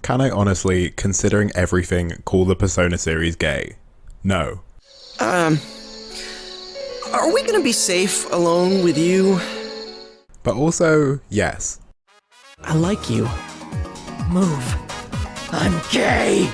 Can I honestly, considering everything, call the Persona series gay? No. Are we gonna be safe alone with you? But also, yes. I like you. Move. I'm gay!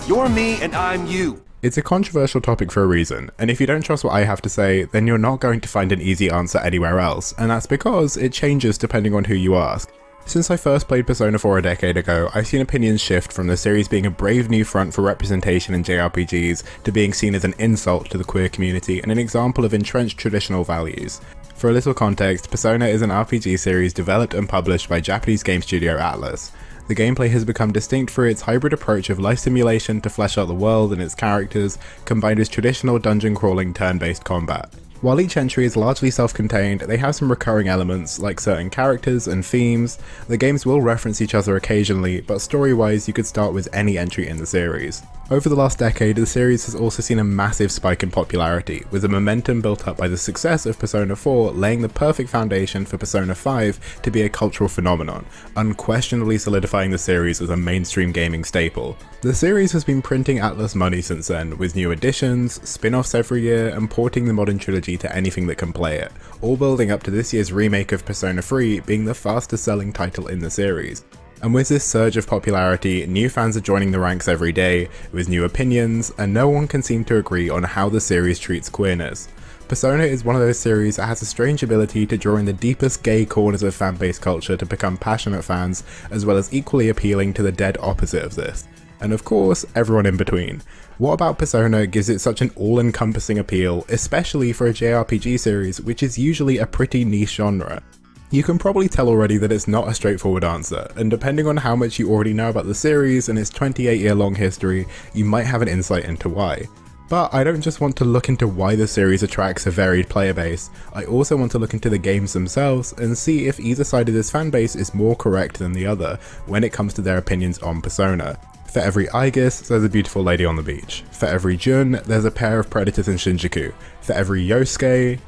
You're me and I'm you. It's a controversial topic for a reason, and if you don't trust what I have to say, then you're not going to find an easy answer anywhere else, and that's because it changes depending on who you ask. Since I first played Persona 4 a decade ago, I've seen opinions shift from the series being a brave new front for representation in JRPGs to being seen as an insult to the queer community and an example of entrenched traditional values. For a little context, Persona is an RPG series developed and published by Japanese game studio Atlus. The gameplay has become distinct through its hybrid approach of life simulation to flesh out the world and its characters, combined with traditional dungeon crawling turn-based combat. While each entry is largely self-contained, they have some recurring elements like certain characters and themes. The games will reference each other occasionally, but story-wise you could start with any entry in the series. Over the last decade, the series has also seen a massive spike in popularity, with the momentum built up by the success of Persona 4 laying the perfect foundation for Persona 5 to be a cultural phenomenon, unquestionably solidifying the series as a mainstream gaming staple. The series has been printing Atlus money since then, with new additions, spin-offs every year, and porting the modern trilogy to anything that can play it, all building up to this year's remake of Persona 3 being the fastest selling title in the series. And with this surge of popularity, new fans are joining the ranks every day, with new opinions, and no one can seem to agree on how the series treats queerness. Persona is one of those series that has a strange ability to draw in the deepest gay corners of fanbase culture to become passionate fans, as well as equally appealing to the dead opposite of this. And of course, everyone in between. What about Persona gives it such an all-encompassing appeal, especially for a JRPG series, which is usually a pretty niche genre? You can probably tell already that it's not a straightforward answer, and depending on how much you already know about the series and its 28-year-long history, you might have an insight into why. But I don't just want to look into why the series attracts a varied player base, I also want to look into the games themselves and see if either side of this fanbase is more correct than the other when it comes to their opinions on Persona. For every Aegis, there's a beautiful lady on the beach. For every Jun, there's a pair of predators in Shinjuku. For every Yosuke,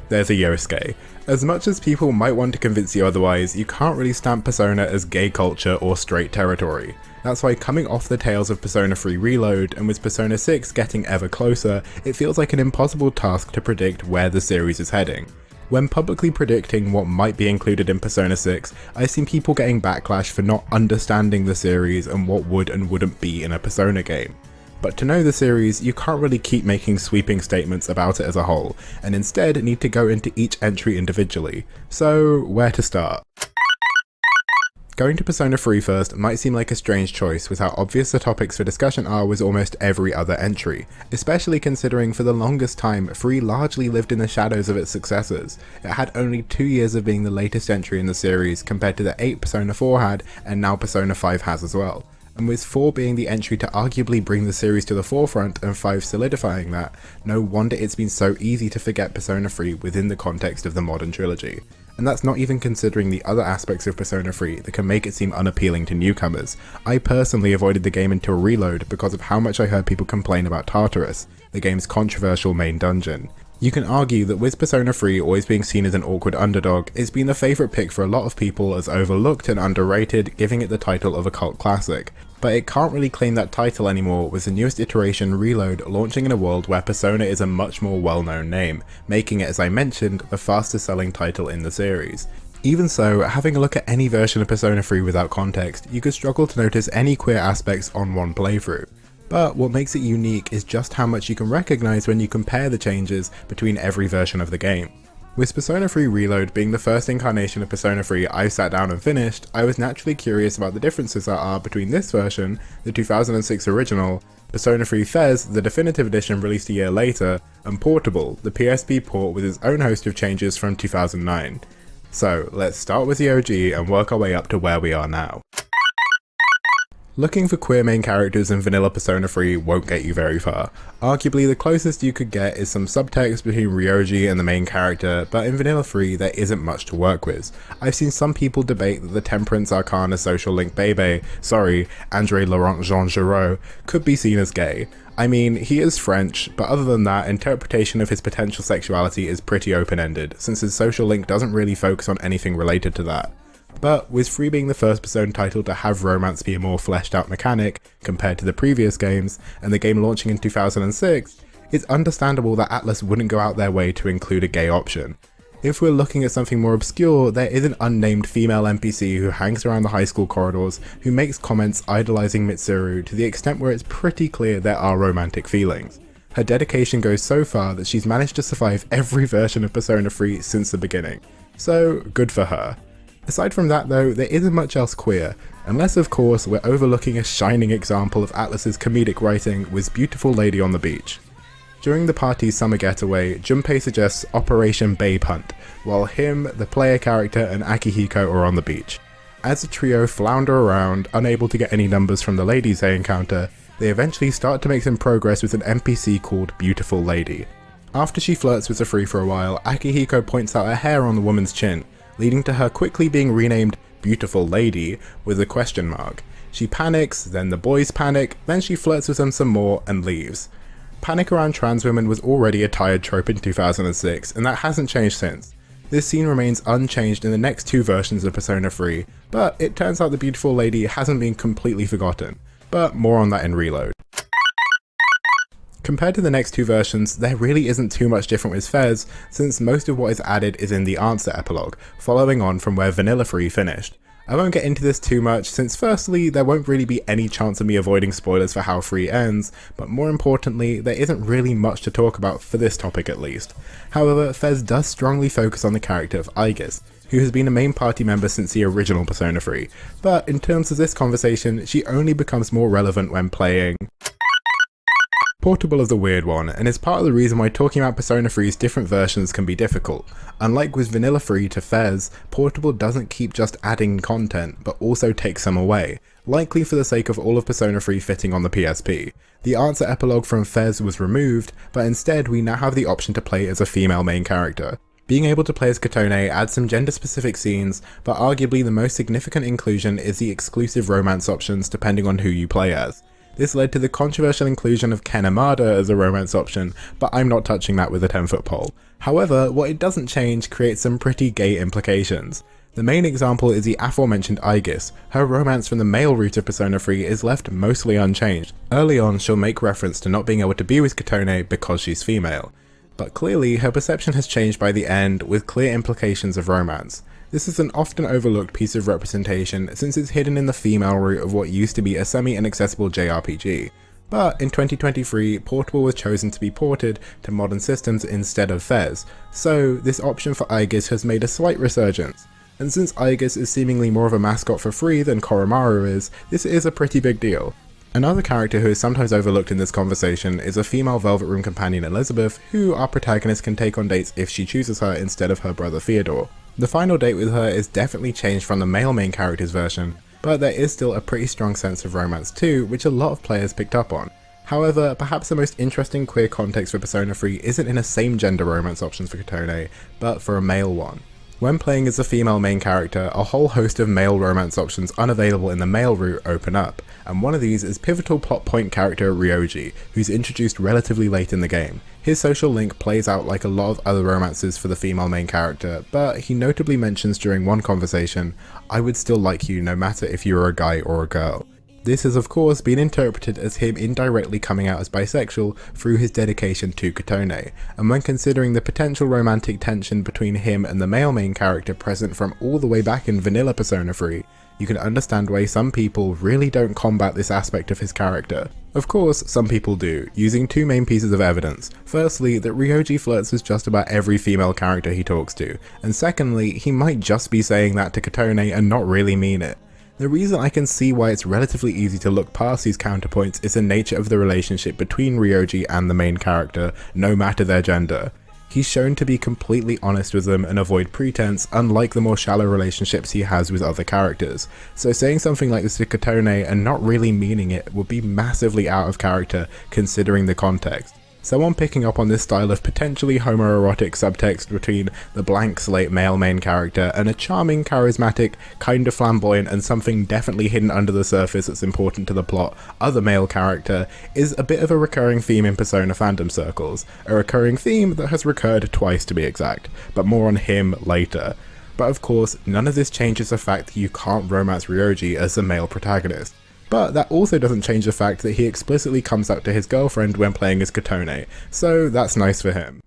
there's a Yosuke. As much as people might want to convince you otherwise, you can't really stamp Persona as gay culture or straight territory. That's why coming off the tails of Persona 3 Reload, and with Persona 6 getting ever closer, it feels like an impossible task to predict where the series is heading. When publicly predicting what might be included in Persona 6, I've seen people getting backlash for not understanding the series and what would and wouldn't be in a Persona game. But to know the series, you can't really keep making sweeping statements about it as a whole, and instead need to go into each entry individually. So, where to start? Going to Persona 3 first might seem like a strange choice with how obvious the topics for discussion are with almost every other entry, especially considering for the longest time 3 largely lived in the shadows of its successors. It had only 2 years of being the latest entry in the series compared to the 8 Persona 4 had, and now Persona 5 has as well. And with 4 being the entry to arguably bring the series to the forefront and 5 solidifying that, no wonder it's been so easy to forget Persona 3 within the context of the modern trilogy. And that's not even considering the other aspects of Persona 3 that can make it seem unappealing to newcomers. I personally avoided the game until Reload because of how much I heard people complain about Tartarus, the game's controversial main dungeon. You can argue that with Persona 3 always being seen as an awkward underdog, it's been the favourite pick for a lot of people as overlooked and underrated, giving it the title of a cult classic. But it can't really claim that title anymore with the newest iteration, Reload, launching in a world where Persona is a much more well-known name, making it, as I mentioned, the fastest selling title in the series. Even so, having a look at any version of Persona 3 without context, you could struggle to notice any queer aspects on one playthrough. But what makes it unique is just how much you can recognise when you compare the changes between every version of the game. With Persona 3 Reload being the first incarnation of Persona 3 I sat down and finished, I was naturally curious about the differences there are between this version, the 2006 original, Persona 3 Fez, the definitive edition released a year later, and Portable, the PSP port with its own host of changes from 2009. So let's start with the OG and work our way up to where we are now. Looking for queer main characters in vanilla Persona 3 won't get you very far. Arguably the closest you could get is some subtext between Ryoji and the main character, but in vanilla 3 there isn't much to work with. I've seen some people debate that the Temperance Arcana social link Bebe, André Laurent Jean Giraud, could be seen as gay. I mean, he is French, but other than that, interpretation of his potential sexuality is pretty open-ended, since his social link doesn't really focus on anything related to that. but with 3 being the first Persona title to have romance be a more fleshed out mechanic compared to the previous games, and the game launching in 2006, it's understandable that Atlus wouldn't go out their way to include a gay option. If we're looking at something more obscure, there is an unnamed female NPC who hangs around the high school corridors who makes comments idolizing Mitsuru to the extent where it's pretty clear there are romantic feelings. Her dedication goes so far that she's managed to survive every version of Persona 3 since the beginning, so good for her. Aside from that though, there isn't much else queer, unless of course we're overlooking a shining example of Atlus's comedic writing with Beautiful Lady on the Beach. During the party's summer getaway, Junpei suggests Operation Babe Hunt, while him, the player character, and Akihiko are on the beach. As the trio flounder around, unable to get any numbers from the ladies they encounter, they eventually start to make some progress with an NPC called Beautiful Lady. After she flirts with the three for a while, Akihiko points out a hair on the woman's chin, leading to her quickly being renamed Beautiful Lady with a question mark. She panics, then the boys panic, then she flirts with them some more and leaves. Panic around trans women was already a tired trope in 2006, and that hasn't changed since. This scene remains unchanged in the next 2 versions of Persona 3, but it turns out the Beautiful Lady hasn't been completely forgotten, but more on that in Reload. Compared to the next 2 versions, there really isn't too much different with Fez, since most of what is added is in the answer epilogue, following on from where Vanilla 3 finished. I won't get into this too much, since firstly, there won't really be any chance of me avoiding spoilers for how 3 ends, but more importantly, there isn't really much to talk about for this topic at least. However, Fez does strongly focus on the character of Aegis, who has been a main party member since the original Persona 3, but in terms of this conversation, she only becomes more relevant when playing. Portable is a weird one, and is part of the reason why talking about Persona 3's different versions can be difficult. Unlike with Vanilla 3 to Fez, Portable doesn't keep just adding content, but also takes some away, likely for the sake of all of Persona 3 fitting on the PSP. The answer epilogue from Fez was removed, but instead we now have the option to play as a female main character. Being able to play as Kotone adds some gender-specific scenes, but arguably the most significant inclusion is the exclusive romance options depending on who you play as. This led to the controversial inclusion of Ken Amada as a romance option, but I'm not touching that with a 10-foot pole. However, what it doesn't change creates some pretty gay implications. The main example is the aforementioned Aegis. Her romance from the male route of Persona 3 is left mostly unchanged. Early on, she'll make reference to not being able to be with Kotone because she's female. But clearly, her perception has changed by the end, with clear implications of romance. This is an often overlooked piece of representation since it's hidden in the female route of what used to be a semi-inaccessible JRPG. But in 2023, Portable was chosen to be ported to modern systems instead of Fez, so this option for Aegis has made a slight resurgence. And since Aegis is seemingly more of a mascot for Free than Koromaru is, this is a pretty big deal. Another character who is sometimes overlooked in this conversation is a female Velvet Room companion Elizabeth, who our protagonist can take on dates if she chooses her instead of her brother Theodore. The final date with her is definitely changed from the male main character's version, but there is still a pretty strong sense of romance too, which a lot of players picked up on. However, perhaps the most interesting queer context for Persona 3 isn't in a same gender romance options for Kotone, but for a male one. When playing as a female main character, a whole host of male romance options unavailable in the male route open up, and one of these is pivotal plot point character Ryoji, who's introduced relatively late in the game. His social link plays out like a lot of other romances for the female main character, but he notably mentions during one conversation, "I would still like you no matter if you were a guy or a girl." This has of course been interpreted as him indirectly coming out as bisexual through his dedication to Kotone, and when considering the potential romantic tension between him and the male main character present from all the way back in vanilla Persona 3, you can understand why some people really don't combat this aspect of his character. Of course, some people do, using 2 main pieces of evidence. Firstly, that Ryoji flirts with just about every female character he talks to, and secondly, he might just be saying that to Kotone and not really mean it. The reason I can see why it's relatively easy to look past these counterpoints is the nature of the relationship between Ryoji and the main character, no matter their gender. He's shown to be completely honest with them and avoid pretense, unlike the more shallow relationships he has with other characters. So saying something like this to Kotone and not really meaning it would be massively out of character considering the context. Someone picking up on this style of potentially homoerotic subtext between the blank slate male main character and a charming, charismatic, kind of flamboyant and something definitely hidden under the surface that's important to the plot other male character is a bit of a recurring theme in Persona fandom circles. A recurring theme that has recurred twice to be exact, but more on him later. But of course, none of this changes the fact that you can't romance Ryoji as the male protagonist. But that also doesn't change the fact that he explicitly comes out to his girlfriend when playing as Kotone, so that's nice for him.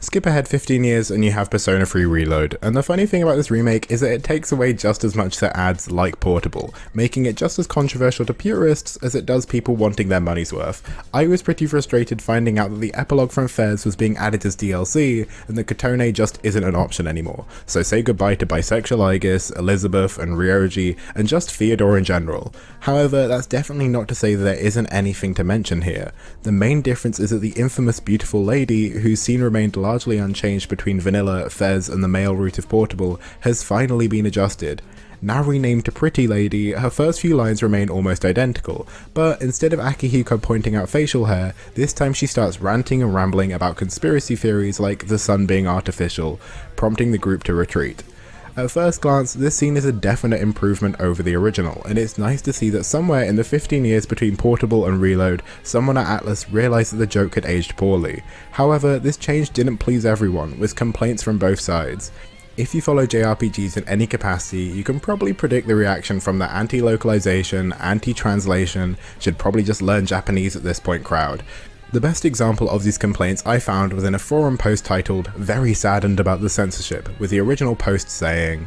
Skip ahead 15 years and you have Persona 3 Reload, and the funny thing about this remake is that it takes away just as much that adds like Portable, making it just as controversial to purists as it does people wanting their money's worth. I was pretty frustrated finding out that the epilogue from Fez was being added as DLC, and that Kotone just isn't an option anymore, so say goodbye to bisexual Aegis, Elizabeth and Ryoji, and just Theodore in general. However, that's definitely not to say that there isn't anything to mention here. The main difference is that the infamous beautiful lady, whose scene remained largely unchanged between Vanilla, Fez and the male route of Portable, has finally been adjusted. Now renamed to Pretty Lady, her first few lines remain almost identical, but instead of Akihiko pointing out facial hair, this time she starts ranting and rambling about conspiracy theories like the sun being artificial, prompting the group to retreat. At first glance, this scene is a definite improvement over the original, and it's nice to see that somewhere in the 15 years between Portable and Reload, someone at Atlus realised that the joke had aged poorly. However, this change didn't please everyone, with complaints from both sides. If you follow JRPGs in any capacity, you can probably predict the reaction from the anti-localization, anti-translation, should probably just learn Japanese at this point crowd. The best example of these complaints I found was in a forum post titled "Very Saddened About the Censorship," with the original post saying,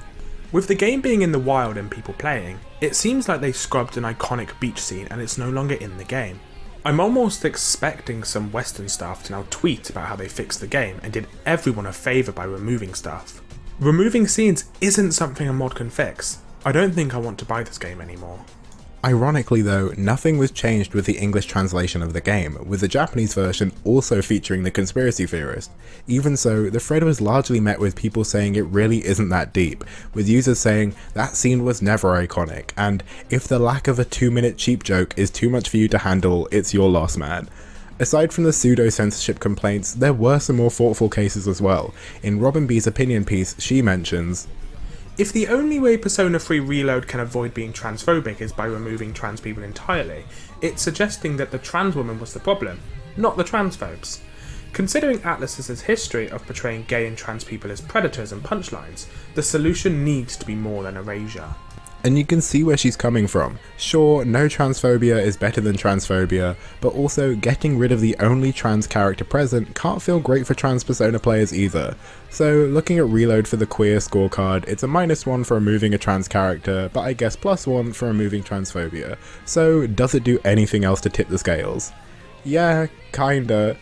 "With the game being in the wild and people playing, it seems like they scrubbed an iconic beach scene and it's no longer in the game. I'm almost expecting some Western staff to now tweet about how they fixed the game and did everyone a favour by removing stuff. Removing scenes isn't something a mod can fix. I don't think I want to buy this game anymore." Ironically though, nothing was changed with the English translation of the game, with the Japanese version also featuring the conspiracy theorist. Even so, the thread was largely met with people saying it really isn't that deep, with users saying that scene was never iconic, and if the lack of a 2-minute cheap joke is too much for you to handle, it's your loss, man. Aside from the pseudo-censorship complaints, there were some more thoughtful cases as well. In Robin B's opinion piece, she mentions, "If the only way Persona 3 Reload can avoid being transphobic is by removing trans people entirely, it's suggesting that the trans woman was the problem, not the transphobes. Considering Atlus's history of portraying gay and trans people as predators and punchlines, the solution needs to be more than erasure." And you can see where she's coming from. Sure, no transphobia is better than transphobia, but also getting rid of the only trans character present can't feel great for trans Persona players either. So looking at Reload for the queer scorecard, it's a -1 for removing a trans character, but I guess +1 for removing transphobia. So does it do anything else to tip the scales? Yeah, kinda.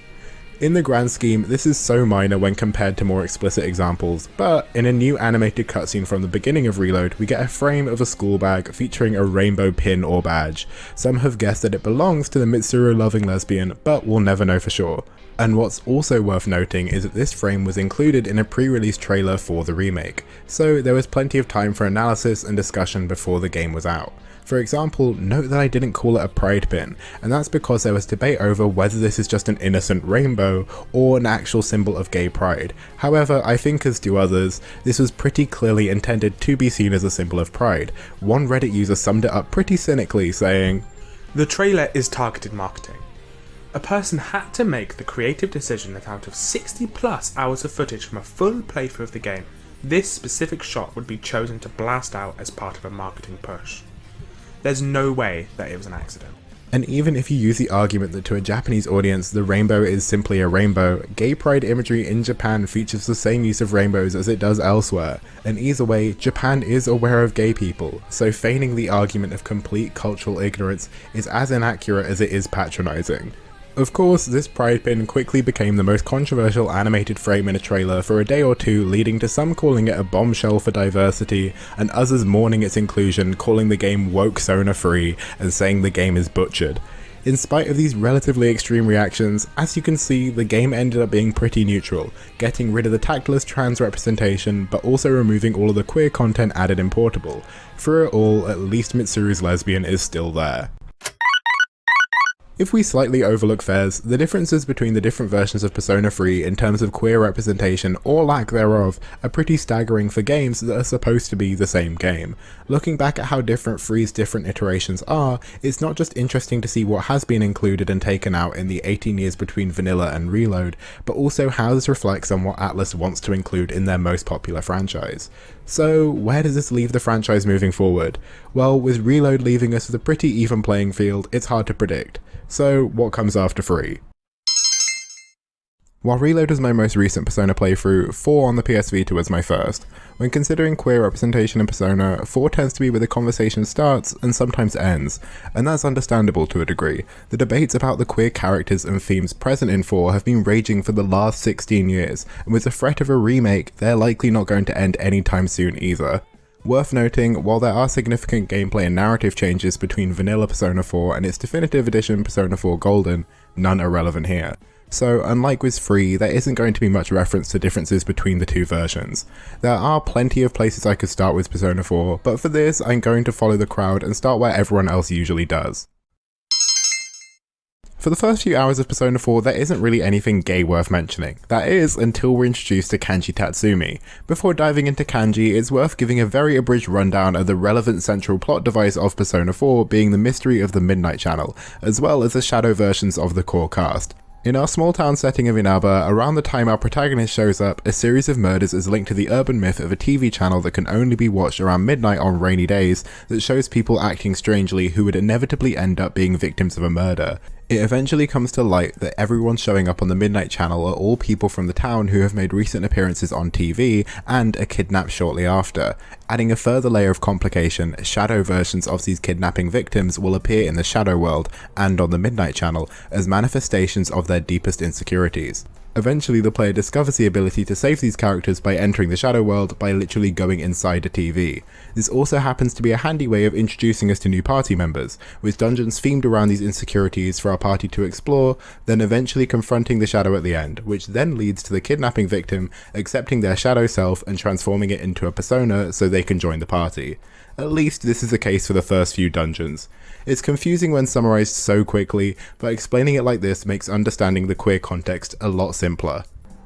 In the grand scheme, this is so minor when compared to more explicit examples, but in a new animated cutscene from the beginning of Reload, we get a frame of a school bag featuring a rainbow pin or badge. Some have guessed that it belongs to the Mitsuru-loving lesbian, but we'll never know for sure. And what's also worth noting is that this frame was included in a pre-release trailer for the remake, so there was plenty of time for analysis and discussion before the game was out. For example, note that I didn't call it a pride pin, and that's because there was debate over whether this is just an innocent rainbow or an actual symbol of gay pride. However, I think as do others, this was pretty clearly intended to be seen as a symbol of pride. One Reddit user summed it up pretty cynically, saying, "The trailer is targeted marketing. A person had to make the creative decision that out of 60 plus hours of footage from a full playthrough of the game, this specific shot would be chosen to blast out as part of a marketing push. There's no way that it was an accident." And even if you use the argument that to a Japanese audience the rainbow is simply a rainbow, gay pride imagery in Japan features the same use of rainbows as it does elsewhere, and either way, Japan is aware of gay people, so feigning the argument of complete cultural ignorance is as inaccurate as it is patronising. Of course, this pride pin quickly became the most controversial animated frame in a trailer for a day or two, leading to some calling it a bombshell for diversity, and others mourning its inclusion, calling the game woke Sona free, and saying the game is butchered. In spite of these relatively extreme reactions, as you can see, the game ended up being pretty neutral, getting rid of the tactless trans representation, but also removing all of the queer content added in Portable. Through it all, at least Mitsuru's lesbian is still there. If we slightly overlook fairs, the differences between the different versions of Persona 3 in terms of queer representation or lack thereof are pretty staggering for games that are supposed to be the same game. Looking back at how different 3's different iterations are, it's not just interesting to see what has been included and taken out in the 18 years between Vanilla and Reload, but also how this reflects on what Atlus wants to include in their most popular franchise. So where does this leave the franchise moving forward? Well, with Reload leaving us with a pretty even playing field, it's hard to predict. So what comes after 3? While Reload was my most recent Persona playthrough, 4 on the PS Vita was my first. When considering queer representation in Persona, 4 tends to be where the conversation starts and sometimes ends, and that's understandable to a degree. The debates about the queer characters and themes present in 4 have been raging for the last 16 years, and with the threat of a remake, they're likely not going to end anytime soon either. Worth noting, while there are significant gameplay and narrative changes between vanilla Persona 4 and its definitive edition Persona 4 Golden, none are relevant here. So unlike with 3, there isn't going to be much reference to differences between the two versions. There are plenty of places I could start with Persona 4, but for this I'm going to follow the crowd and start where everyone else usually does. For the first few hours of Persona 4, there isn't really anything gay worth mentioning. That is, until we're introduced to Kanji Tatsumi. Before diving into Kanji, it's worth giving a very abridged rundown of the relevant central plot device of Persona 4 being the mystery of the Midnight Channel, as well as the shadow versions of the core cast. In our small town setting of Inaba, around the time our protagonist shows up, a series of murders is linked to the urban myth of a TV channel that can only be watched around midnight on rainy days that shows people acting strangely who would inevitably end up being victims of a murder. It eventually comes to light that everyone showing up on the Midnight Channel are all people from the town who have made recent appearances on TV and are kidnapped shortly after. Adding a further layer of complication, shadow versions of these kidnapping victims will appear in the Shadow World and on the Midnight Channel as manifestations of their deepest insecurities. Eventually the player discovers the ability to save these characters by entering the Shadow World by literally going inside a TV. This also happens to be a handy way of introducing us to new party members, with dungeons themed around these insecurities for our party to explore, then eventually confronting the shadow at the end, which then leads to the kidnapping victim accepting their shadow self and transforming it into a persona so they can join the party. At least this is the case for the first few dungeons. It's confusing when summarized so quickly, but explaining it like this makes understanding the queer context a lot simpler.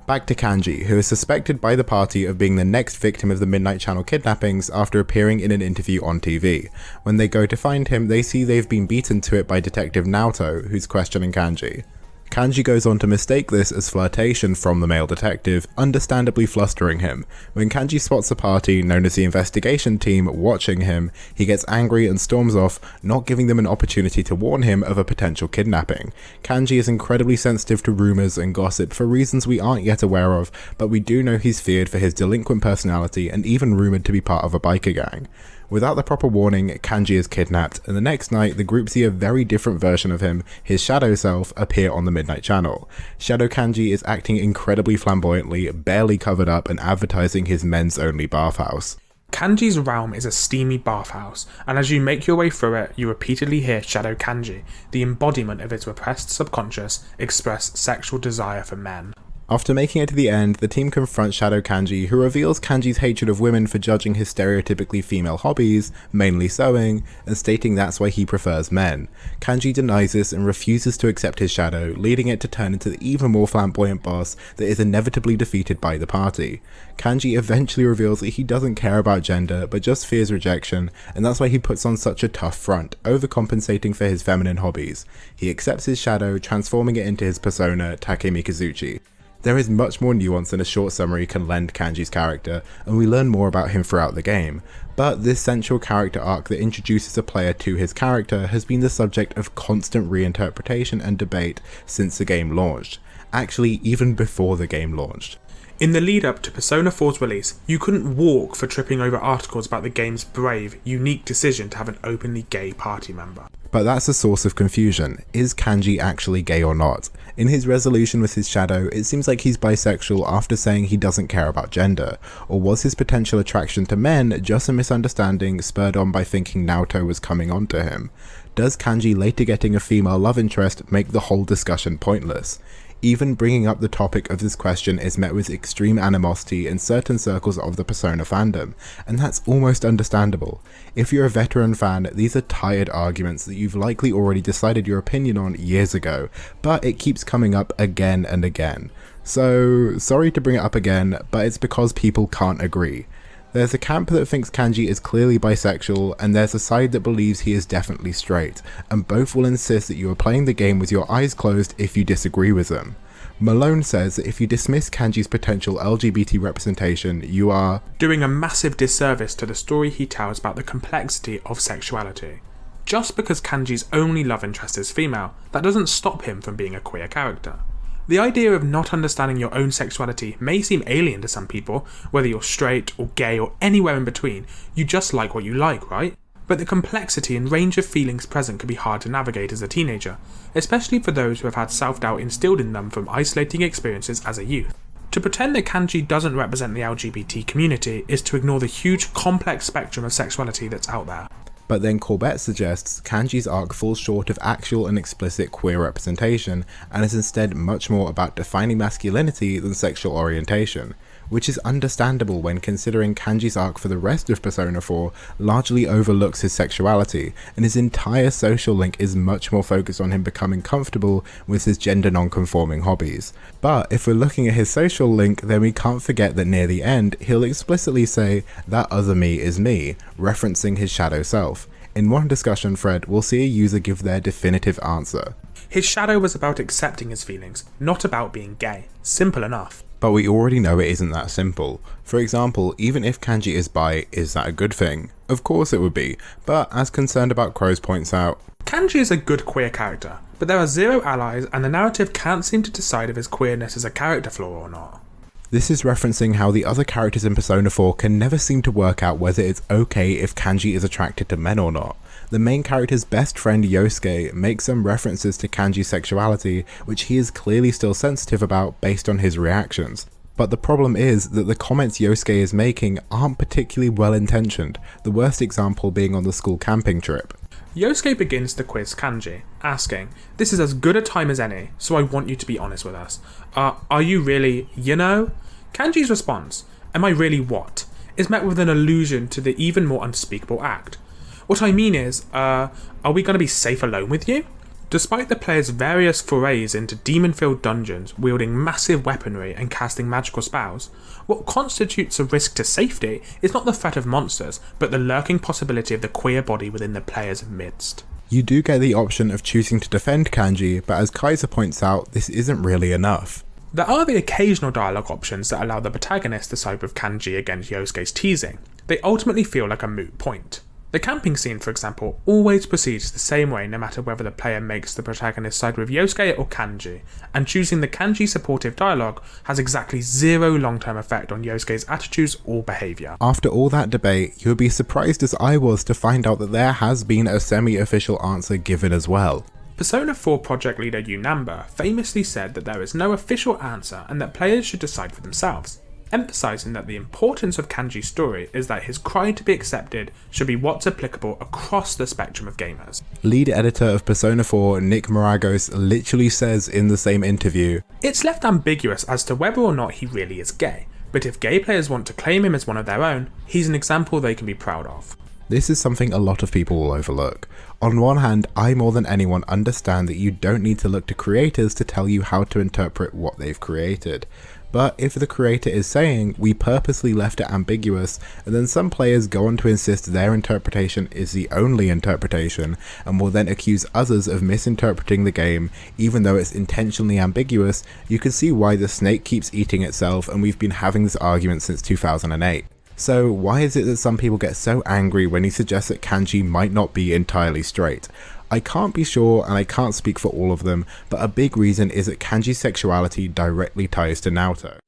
Back to Kanji, who is suspected by the party of being the next victim of the Midnight Channel kidnappings after appearing in an interview on TV. When they go to find him, they see they've been beaten to it by Detective Naoto, who's questioning Kanji. Kanji goes on to mistake this as flirtation from the male detective, understandably flustering him. When Kanji spots the party, known as the investigation team, watching him, he gets angry and storms off, not giving them an opportunity to warn him of a potential kidnapping. Kanji is incredibly sensitive to rumours and gossip for reasons we aren't yet aware of, but we do know he's feared for his delinquent personality and even rumoured to be part of a biker gang. Without the proper warning, Kanji is kidnapped, and the next night the group see a very different version of him, his shadow self, appear on the Midnight Channel. Shadow Kanji is acting incredibly flamboyantly, barely covered up, and advertising his men's only bathhouse. Kanji's realm is a steamy bathhouse, and as you make your way through it, you repeatedly hear Shadow Kanji, the embodiment of its repressed subconscious, express sexual desire for men. After making it to the end, the team confronts Shadow Kanji, who reveals Kanji's hatred of women for judging his stereotypically female hobbies, mainly sewing, and stating that's why he prefers men. Kanji denies this and refuses to accept his shadow, leading it to turn into the even more flamboyant boss that is inevitably defeated by the party. Kanji eventually reveals that he doesn't care about gender, but just fears rejection, and that's why he puts on such a tough front, overcompensating for his feminine hobbies. He accepts his shadow, transforming it into his persona, Takemikazuchi. There is much more nuance than a short summary can lend Kanji's character, and we learn more about him throughout the game, but this central character arc that introduces a player to his character has been the subject of constant reinterpretation and debate since the game launched, actually even before the game launched. In the lead up to Persona 4's release, you couldn't walk for tripping over articles about the game's brave, unique decision to have an openly gay party member. But that's a source of confusion. Is Kanji actually gay or not? In his resolution with his shadow, it seems like he's bisexual after saying he doesn't care about gender. Or was his potential attraction to men just a misunderstanding spurred on by thinking Naoto was coming on to him? Does Kanji later getting a female love interest make the whole discussion pointless? Even bringing up the topic of this question is met with extreme animosity in certain circles of the Persona fandom, and that's almost understandable. If you're a veteran fan, these are tired arguments that you've likely already decided your opinion on years ago, but it keeps coming up again and again. So, sorry to bring it up again, but it's because people can't agree. There's a camp that thinks Kanji is clearly bisexual, and there's a side that believes he is definitely straight, and both will insist that you are playing the game with your eyes closed if you disagree with them. Malone says that if you dismiss Kanji's potential LGBT representation, you are doing a massive disservice to the story he tells about the complexity of sexuality. Just because Kanji's only love interest is female, that doesn't stop him from being a queer character. The idea of not understanding your own sexuality may seem alien to some people, whether you're straight or gay or anywhere in between, you just like what you like, right? But the complexity and range of feelings present can be hard to navigate as a teenager, especially for those who have had self-doubt instilled in them from isolating experiences as a youth. To pretend that Kanji doesn't represent the LGBT community is to ignore the huge complex spectrum of sexuality that's out there. But then Corbett suggests Kanji's arc falls short of actual and explicit queer representation, and is instead much more about defining masculinity than sexual orientation, which is understandable when considering Kanji's arc for the rest of Persona 4 largely overlooks his sexuality, and his entire social link is much more focused on him becoming comfortable with his gender non-conforming hobbies. But if we're looking at his social link, then we can't forget that near the end, he'll explicitly say, "That other me is me," referencing his shadow self. In one discussion thread, we'll see a user give their definitive answer. His shadow was about accepting his feelings, not about being gay. Simple enough. But we already know it isn't that simple. For example, even if Kanji is bi, is that a good thing? Of course it would be, but as Concerned About Crows points out, Kanji is a good queer character, but there are zero allies and the narrative can't seem to decide if his queerness is a character flaw or not. This is referencing how the other characters in Persona 4 can never seem to work out whether it's okay if Kanji is attracted to men or not. The main character's best friend Yosuke makes some references to Kanji's sexuality, which he is clearly still sensitive about based on his reactions. But the problem is that the comments Yosuke is making aren't particularly well intentioned, the worst example being on the school camping trip. Yosuke begins to quiz Kanji, asking, "This is as good a time as any, so I want you to be honest with us. Are you really, you know?" Kanji's response, "Am I really what?" is met with an allusion to the even more unspeakable act. What I mean is, are we going to be safe alone with you? Despite the player's various forays into demon-filled dungeons, wielding massive weaponry and casting magical spells, what constitutes a risk to safety is not the threat of monsters, but the lurking possibility of the queer body within the player's midst. You do get the option of choosing to defend Kanji, but as Kaiser points out, this isn't really enough. There are the occasional dialogue options that allow the protagonist to side with Kanji against Yosuke's teasing. They ultimately feel like a moot point. The camping scene, for example, always proceeds the same way no matter whether the player makes the protagonist side with Yosuke or Kanji, and choosing the Kanji supportive dialogue has exactly zero long-term effect on Yosuke's attitudes or behaviour. After all that debate, you would be surprised as I was to find out that there has been a semi-official answer given as well. Persona 4 project leader Unamba famously said that there is no official answer and that players should decide for themselves, emphasising that the importance of Kanji's story is that his cry to be accepted should be what's applicable across the spectrum of gamers. Lead editor of Persona 4, Nick Maragos, literally says in the same interview, "It's left ambiguous as to whether or not he really is gay, but if gay players want to claim him as one of their own, he's an example they can be proud of." This is something a lot of people will overlook. On one hand, I more than anyone understand that you don't need to look to creators to tell you how to interpret what they've created. But if the creator is saying, "We purposely left it ambiguous," and then some players go on to insist their interpretation is the only interpretation, and will then accuse others of misinterpreting the game, even though it's intentionally ambiguous, you can see why the snake keeps eating itself, and we've been having this argument since 2008. So why is it that some people get so angry when he suggests that Kanji might not be entirely straight? I can't be sure and I can't speak for all of them, but a big reason is that Kanji's sexuality directly ties to Naoto.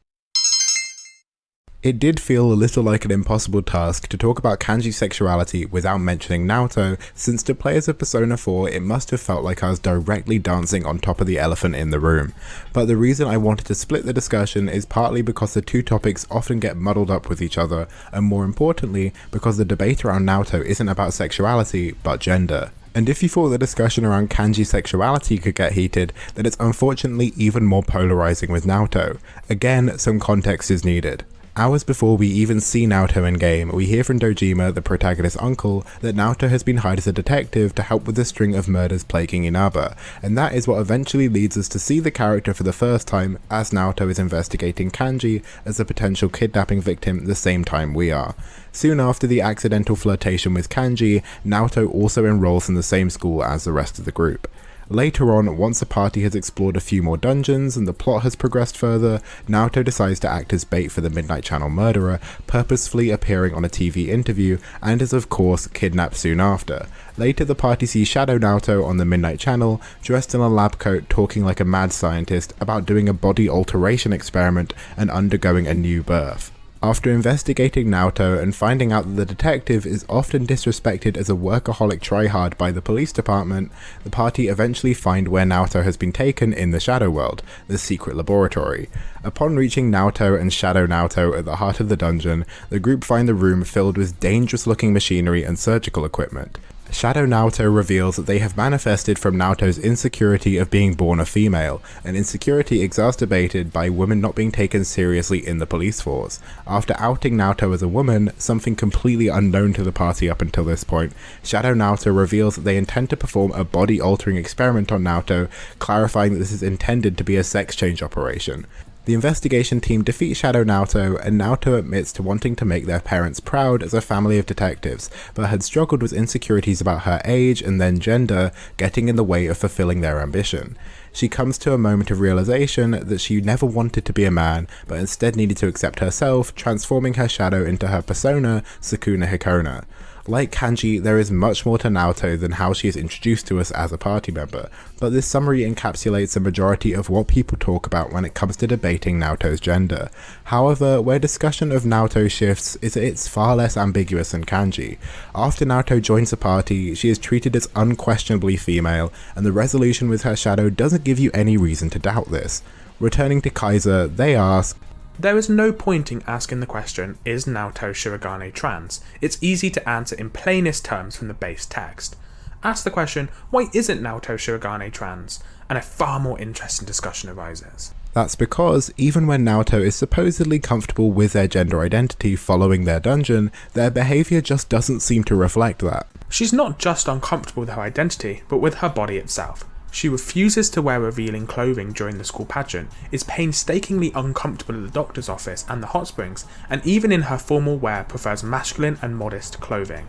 It did feel a little like an impossible task to talk about Kanji's sexuality without mentioning Naoto, since to players of Persona 4 it must have felt like I was directly dancing on top of the elephant in the room. But the reason I wanted to split the discussion is partly because the two topics often get muddled up with each other, and more importantly, because the debate around Naoto isn't about sexuality, but gender. And if you thought the discussion around kanji sexuality could get heated, then it's unfortunately even more polarizing with Naoto. Again, some context is needed. Hours before we even see Naoto in game, we hear from Dojima, the protagonist's uncle, that Naoto has been hired as a detective to help with the string of murders plaguing Inaba, and that is what eventually leads us to see the character for the first time as Naoto is investigating Kanji as a potential kidnapping victim the same time we are. Soon after the accidental flirtation with Kanji, Naoto also enrolls in the same school as the rest of the group. Later on, once the party has explored a few more dungeons and the plot has progressed further, Naoto decides to act as bait for the Midnight Channel murderer, purposefully appearing on a TV interview, and is of course kidnapped soon after. Later the party sees Shadow Naoto on the Midnight Channel, dressed in a lab coat, talking like a mad scientist about doing a body alteration experiment and undergoing a new birth. After investigating Naoto and finding out that the detective is often disrespected as a workaholic tryhard by the police department, the party eventually find where Naoto has been taken in the Shadow World, the secret laboratory. Upon reaching Naoto and Shadow Naoto at the heart of the dungeon, the group find the room filled with dangerous looking machinery and surgical equipment. Shadow Naoto reveals that they have manifested from Naoto's insecurity of being born a female, an insecurity exacerbated by women not being taken seriously in the police force. After outing Naoto as a woman, something completely unknown to the party up until this point, Shadow Naoto reveals that they intend to perform a body-altering experiment on Naoto, clarifying that this is intended to be a sex change operation. The investigation team defeat Shadow Naoto, and Naoto admits to wanting to make their parents proud as a family of detectives, but had struggled with insecurities about her age and then gender getting in the way of fulfilling their ambition. She comes to a moment of realization that she never wanted to be a man, but instead needed to accept herself, transforming her shadow into her persona, Sukuna Hikona. Like Kanji, there is much more to Naoto than how she is introduced to us as a party member, but this summary encapsulates the majority of what people talk about when it comes to debating Naoto's gender. However, where discussion of Naoto shifts is that it's far less ambiguous than Kanji. After Naoto joins the party, she is treated as unquestionably female, and the resolution with her shadow doesn't give you any reason to doubt this. Returning to Kaiser, they ask, there is no point in asking the question, is Naoto Shirogane trans? It's easy to answer in plainest terms from the base text. Ask the question, why isn't Naoto Shirogane trans? And a far more interesting discussion arises. That's because, even when Naoto is supposedly comfortable with their gender identity following their dungeon, their behaviour just doesn't seem to reflect that. She's not just uncomfortable with her identity, but with her body itself. She refuses to wear revealing clothing during the school pageant, is painstakingly uncomfortable at the doctor's office and the hot springs, and even in her formal wear prefers masculine and modest clothing.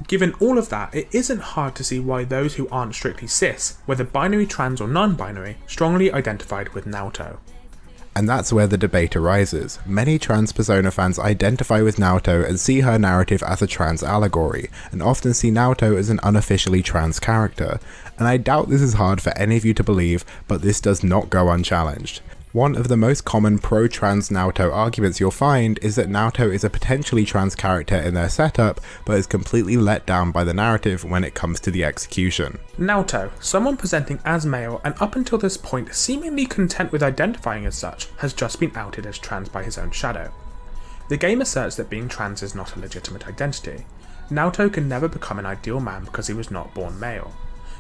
Given all of that, it isn't hard to see why those who aren't strictly cis, whether binary, trans or non-binary, strongly identified with Naoto. And that's where the debate arises. Many trans Persona fans identify with Naoto and see her narrative as a trans allegory, and often see Naoto as an unofficially trans character. And I doubt this is hard for any of you to believe, but this does not go unchallenged. One of the most common pro-trans Naoto arguments you'll find is that Naoto is a potentially trans character in their setup, but is completely let down by the narrative when it comes to the execution. Naoto, someone presenting as male and up until this point seemingly content with identifying as such, has just been outed as trans by his own shadow. The game asserts that being trans is not a legitimate identity. Naoto can never become an ideal man because he was not born male.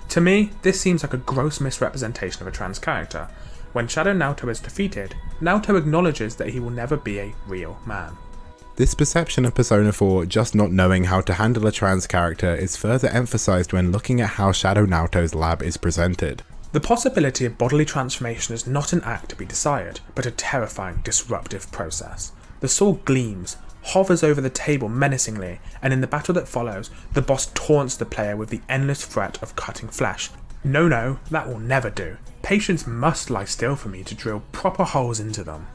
To me, this seems like a gross misrepresentation of a trans character. When Shadow Naoto is defeated, Naoto acknowledges that he will never be a real man. This perception of Persona 4 just not knowing how to handle a trans character is further emphasized when looking at how Shadow Naoto's lab is presented. The possibility of bodily transformation is not an act to be desired, but a terrifying, disruptive process. The sword gleams, hovers over the table menacingly, and in the battle that follows, the boss taunts the player with the endless threat of cutting flesh. No, that will never do. Patients must lie still for me to drill proper holes into them.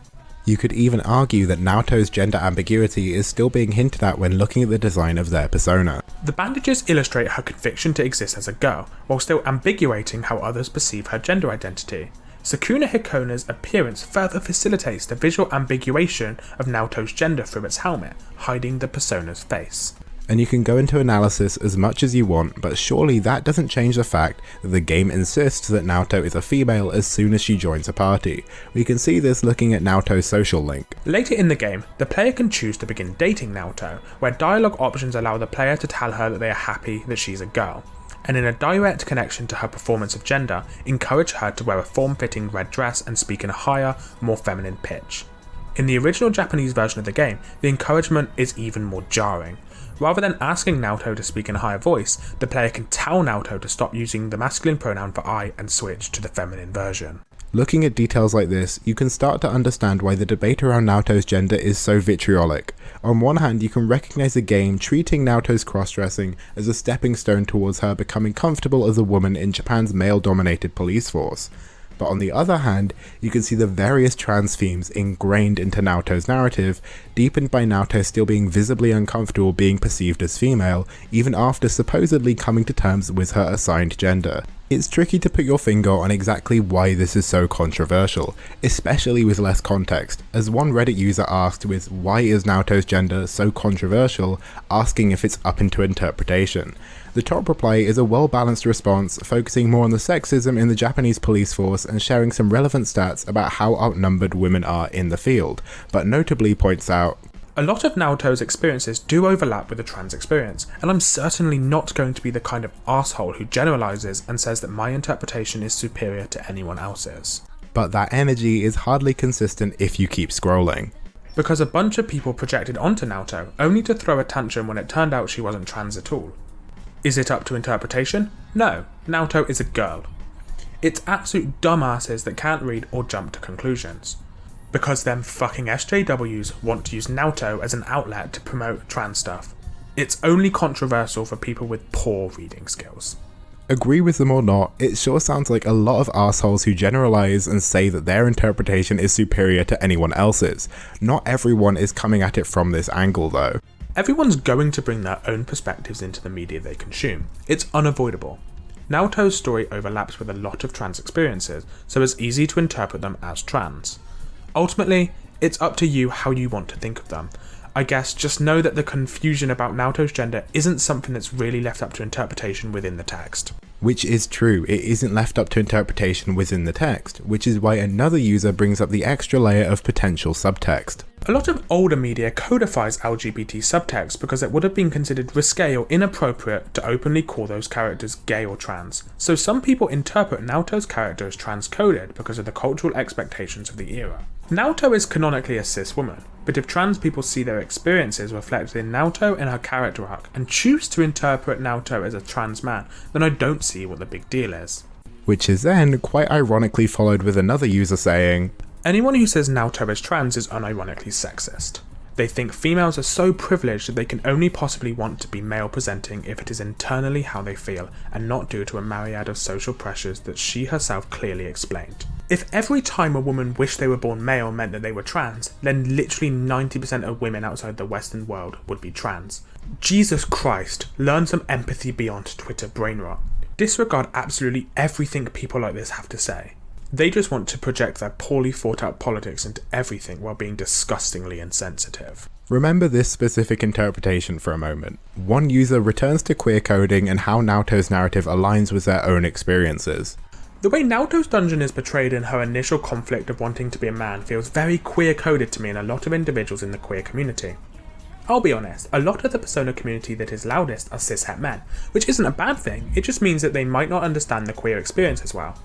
You could even argue that Naoto's gender ambiguity is still being hinted at when looking at the design of their persona. The bandages illustrate her conviction to exist as a girl, while still ambiguating how others perceive her gender identity. Sukuna Hikona's appearance further facilitates the visual ambiguation of Naoto's gender through its helmet, hiding the persona's face. And you can go into analysis as much as you want, but surely that doesn't change the fact that the game insists that Naoto is a female as soon as she joins a party. We can see this looking at Naoto's social link. Later in the game, the player can choose to begin dating Naoto, where dialogue options allow the player to tell her that they are happy that she's a girl. and in a direct connection to her performance of gender, encourage her to wear a form-fitting red dress and speak in a higher, more feminine pitch. In the original Japanese version of the game, the encouragement is even more jarring. Rather than asking Naoto to speak in a higher voice, the player can tell Naoto to stop using the masculine pronoun for I and switch to the feminine version. Looking at details like this, you can start to understand why the debate around Naoto's gender is so vitriolic. On one hand, you can recognise the game treating Naoto's cross-dressing as a stepping stone towards her becoming comfortable as a woman in Japan's male-dominated police force. But on the other hand, you can see the various trans themes ingrained into Naoto's narrative, deepened by Naoto still being visibly uncomfortable being perceived as female, even after supposedly coming to terms with her assigned gender. It's tricky to put your finger on exactly why this is so controversial, especially with less context, as one Reddit user asked with "why is Naoto's gender so controversial?" asking if it's up into interpretation. The top reply is a well-balanced response, focusing more on the sexism in the Japanese police force and sharing some relevant stats about how outnumbered women are in the field, but notably points out, a lot of Naoto's experiences do overlap with the trans experience, and I'm certainly not going to be the kind of asshole who generalises and says that my interpretation is superior to anyone else's. But that energy is hardly consistent if you keep scrolling. Because a bunch of people projected onto Naoto, only to throw a tantrum when it turned out she wasn't trans at all. Is it up to interpretation? No, Naoto is a girl. It's absolute dumbasses that can't read or jump to conclusions. Because them fucking SJWs want to use Naoto as an outlet to promote trans stuff. It's only controversial for people with poor reading skills. Agree with them or not, it sure sounds like a lot of assholes who generalise and say that their interpretation is superior to anyone else's. Not everyone is coming at it from this angle though. Everyone's going to bring their own perspectives into the media they consume. It's unavoidable. Naoto's story overlaps with a lot of trans experiences, so it's easy to interpret them as trans. Ultimately, it's up to you how you want to think of them. I guess just know that the confusion about Naoto's gender isn't something that's really left up to interpretation within the text. Which is true, it isn't left up to interpretation within the text, which is why another user brings up the extra layer of potential subtext. A lot of older media codifies LGBT subtext because it would have been considered risque or inappropriate to openly call those characters gay or trans, so some people interpret Naoto's character as transcoded because of the cultural expectations of the era. Naoto is canonically a cis woman, but if trans people see their experiences reflected in Naoto and her character arc and choose to interpret Naoto as a trans man, then I don't see what the big deal is. Which is then quite ironically followed with another user saying, anyone who says Naoto is trans is unironically sexist. They think females are so privileged that they can only possibly want to be male presenting if it is internally how they feel and not due to a myriad of social pressures that she herself clearly explained. If every time a woman wished they were born male meant that they were trans, then literally 90% of women outside the Western world would be trans. Jesus Christ, learn some empathy beyond Twitter brain rot. Disregard absolutely everything people like this have to say. They just want to project their poorly thought out politics into everything while being disgustingly insensitive. Remember this specific interpretation for a moment. One user returns to queer coding and how Naoto's narrative aligns with their own experiences. The way Naoto's dungeon is portrayed in her initial conflict of wanting to be a man feels very queer-coded to me and a lot of individuals in the queer community. I'll be honest, a lot of the persona community that is loudest are cishet men, which isn't a bad thing, it just means that they might not understand the queer experience as well.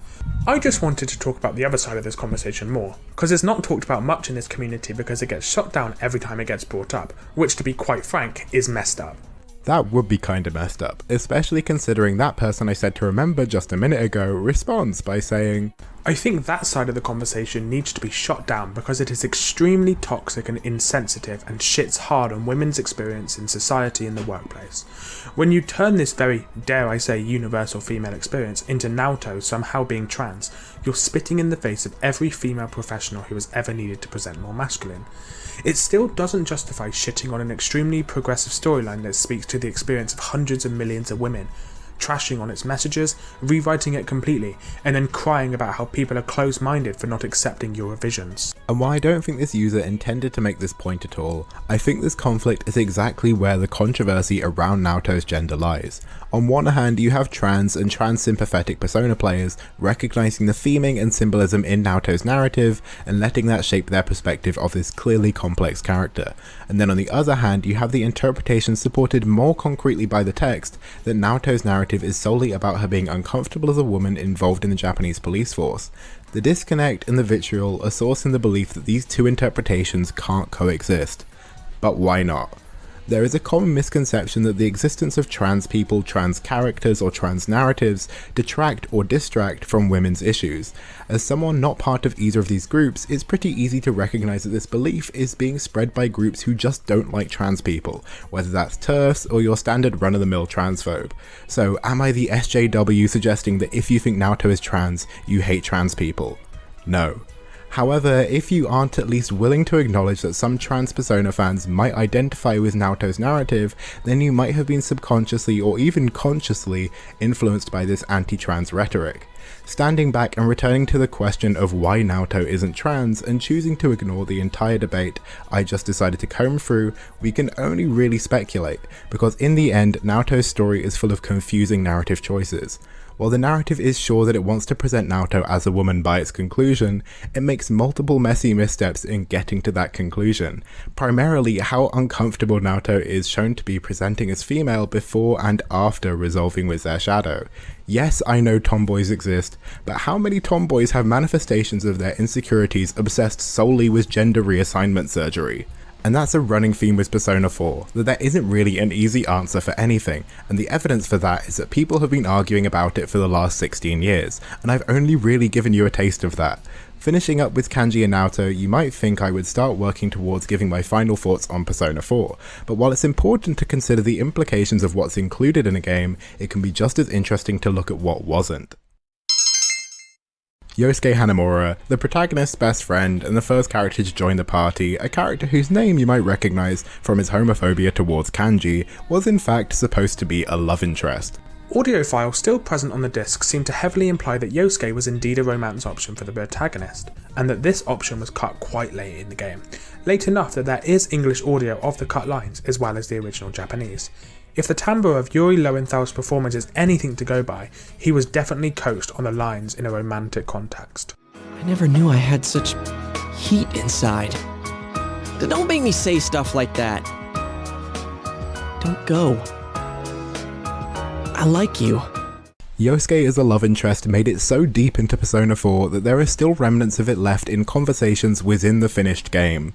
I just wanted to talk about the other side of this conversation more, because it's not talked about much in this community because it gets shot down every time it gets brought up, which to be quite frank, is messed up. That would be kinda messed up, especially considering that person I said to remember just a minute ago responds by saying, I think that side of the conversation needs to be shot down because it is extremely toxic and insensitive and shits hard on women's experience in society and the workplace. When you turn this very, dare I say, universal female experience into Naoto somehow being trans, you're spitting in the face of every female professional who has ever needed to present more masculine. It still doesn't justify shitting on an extremely progressive storyline that speaks to the experience of hundreds of millions of women, trashing on its messages, rewriting it completely, and then crying about how people are close-minded for not accepting your revisions. And while I don't think this user intended to make this point at all, I think this conflict is exactly where the controversy around Naoto's gender lies. On one hand, you have trans and trans-sympathetic Persona players recognizing the theming and symbolism in Naoto's narrative and letting that shape their perspective of this clearly complex character. And then on the other hand, you have the interpretation supported more concretely by the text that Naoto's narrative is solely about her being uncomfortable as a woman involved in the Japanese police force. The disconnect and the vitriol are sourced in the belief that these two interpretations can't coexist. But why not? There is a common misconception that the existence of trans people, trans characters, or trans narratives detract or distract from women's issues. As someone not part of either of these groups, it's pretty easy to recognize that this belief is being spread by groups who just don't like trans people, whether that's TERFs or your standard run-of-the-mill transphobe. So am I the SJW suggesting that if you think Naoto is trans, you hate trans people? No. However, if you aren't at least willing to acknowledge that some trans Persona fans might identify with Naoto's narrative, then you might have been subconsciously or even consciously influenced by this anti-trans rhetoric. Standing back and returning to the question of why Naoto isn't trans and choosing to ignore the entire debate I just decided to comb through, we can only really speculate, because in the end, Naoto's story is full of confusing narrative choices. While the narrative is sure that it wants to present Naoto as a woman by its conclusion, it makes multiple messy missteps in getting to that conclusion. Primarily how uncomfortable Naoto is shown to be presenting as female before and after resolving with their shadow. Yes, I know tomboys exist, but how many tomboys have manifestations of their insecurities obsessed solely with gender reassignment surgery? And that's a running theme with Persona 4, that there isn't really an easy answer for anything, and the evidence for that is that people have been arguing about it for the last 16 years, and I've only really given you a taste of that. Finishing up with Kanji and Naoto, you might think I would start working towards giving my final thoughts on Persona 4, but while it's important to consider the implications of what's included in a game, it can be just as interesting to look at what wasn't. Yosuke Hanamura, the protagonist's best friend and the first character to join the party, a character whose name you might recognise from his homophobia towards kanji, was in fact supposed to be a love interest. Audio files still present on the disc seem to heavily imply that Yosuke was indeed a romance option for the protagonist, and that this option was cut quite late in the game, late enough that there is English audio of the cut lines as well as the original Japanese. If the timbre of Yuri Lowenthal's performance is anything to go by, he was definitely coached on the lines in a romantic context. I never knew I had such heat inside. Don't make me say stuff like that. Don't go. I like you. Yosuke as a love interest made it so deep into Persona 4 that there are still remnants of it left in conversations within the finished game.